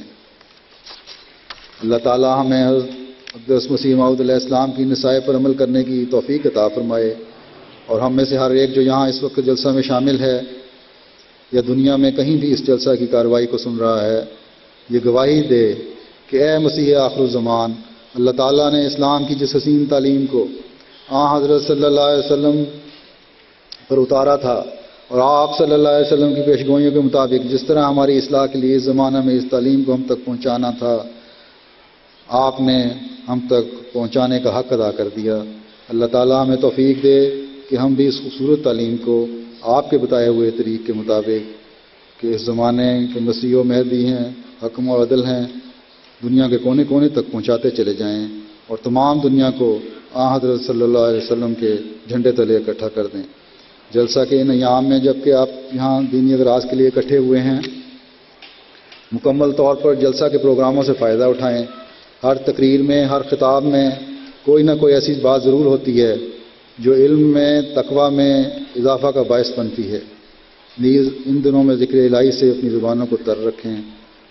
اللہ تعالیٰ ہمیں اقدس مسیح موعود علیہ السلام کی نصائح پر عمل کرنے کی توفیق عطا فرمائے، اور ہم میں سے ہر ایک جو یہاں اس وقت جلسہ میں شامل ہے یا دنیا میں کہیں بھی اس جلسہ کی کارروائی کو سن رہا ہے، یہ گواہی دے کہ اے مسیح آخر الزمان، اللہ تعالیٰ نے اسلام کی جس حسین تعلیم کو حضرت صلی اللہ علیہ وسلم پر اتارا تھا، اور آپ صلی اللہ علیہ وسلم کی پیشگوئیوں کے مطابق جس طرح ہماری اصلاح کے لیے اس زمانہ میں اس تعلیم کو ہم تک پہنچانا تھا، آپ نے ہم تک پہنچانے کا حق ادا کر دیا۔ اللہ تعالیٰ ہمیں توفیق دے کہ ہم بھی اس خوبصورت تعلیم کو آپ کے بتائے ہوئے طریق کے مطابق کہ اس زمانے کے مسیح و مہدی ہیں، حکم و عدل ہیں، دنیا کے کونے کونے تک پہنچاتے چلے جائیں، اور تمام دنیا کو حضرت صلی اللہ علیہ وسلم کے جھنڈے تلے اکٹھا کر دیں۔ جلسہ کے ان ایام میں جب کہ آپ یہاں دینی اغراض کے لیے اکٹھے ہوئے ہیں، مکمل طور پر جلسہ کے پروگراموں سے فائدہ اٹھائیں۔ ہر تقریر میں، ہر خطاب میں کوئی نہ کوئی ایسی بات ضرور ہوتی ہے جو علم میں، تقویٰ میں اضافہ کا باعث بنتی ہے۔ نیز ان دنوں میں ذکر الہی سے اپنی زبانوں کو تر رکھیں،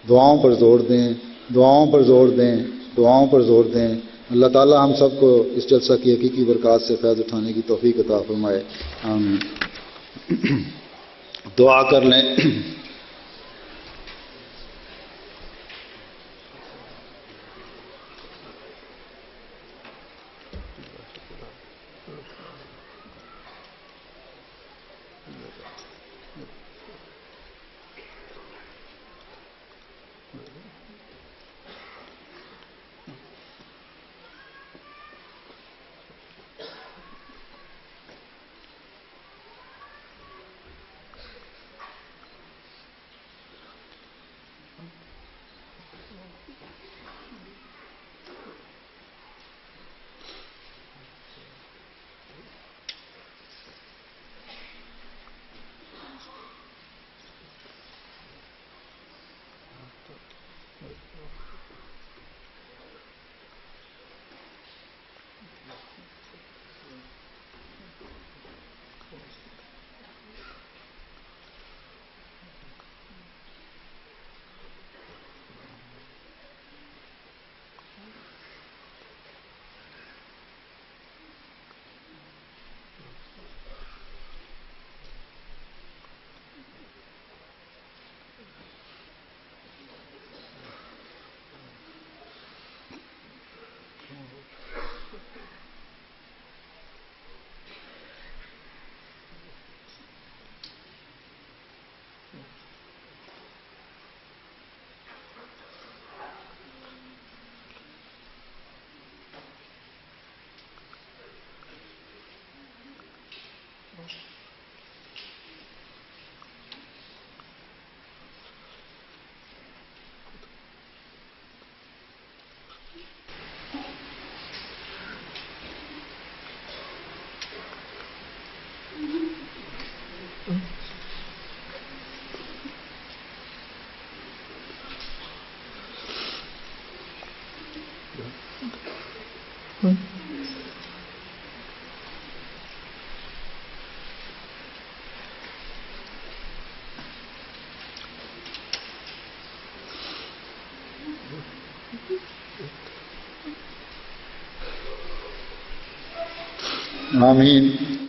دعاؤں پر زور دیں، دعاؤں پر زور دیں، دعاؤں پر زور دیں۔ اللہ تعالیٰ ہم سب کو اس جلسہ کی حقیقی برکات سے فیض اٹھانے کی توفیق عطا فرمائے، آمین۔ دعا کر لیں۔ آمین.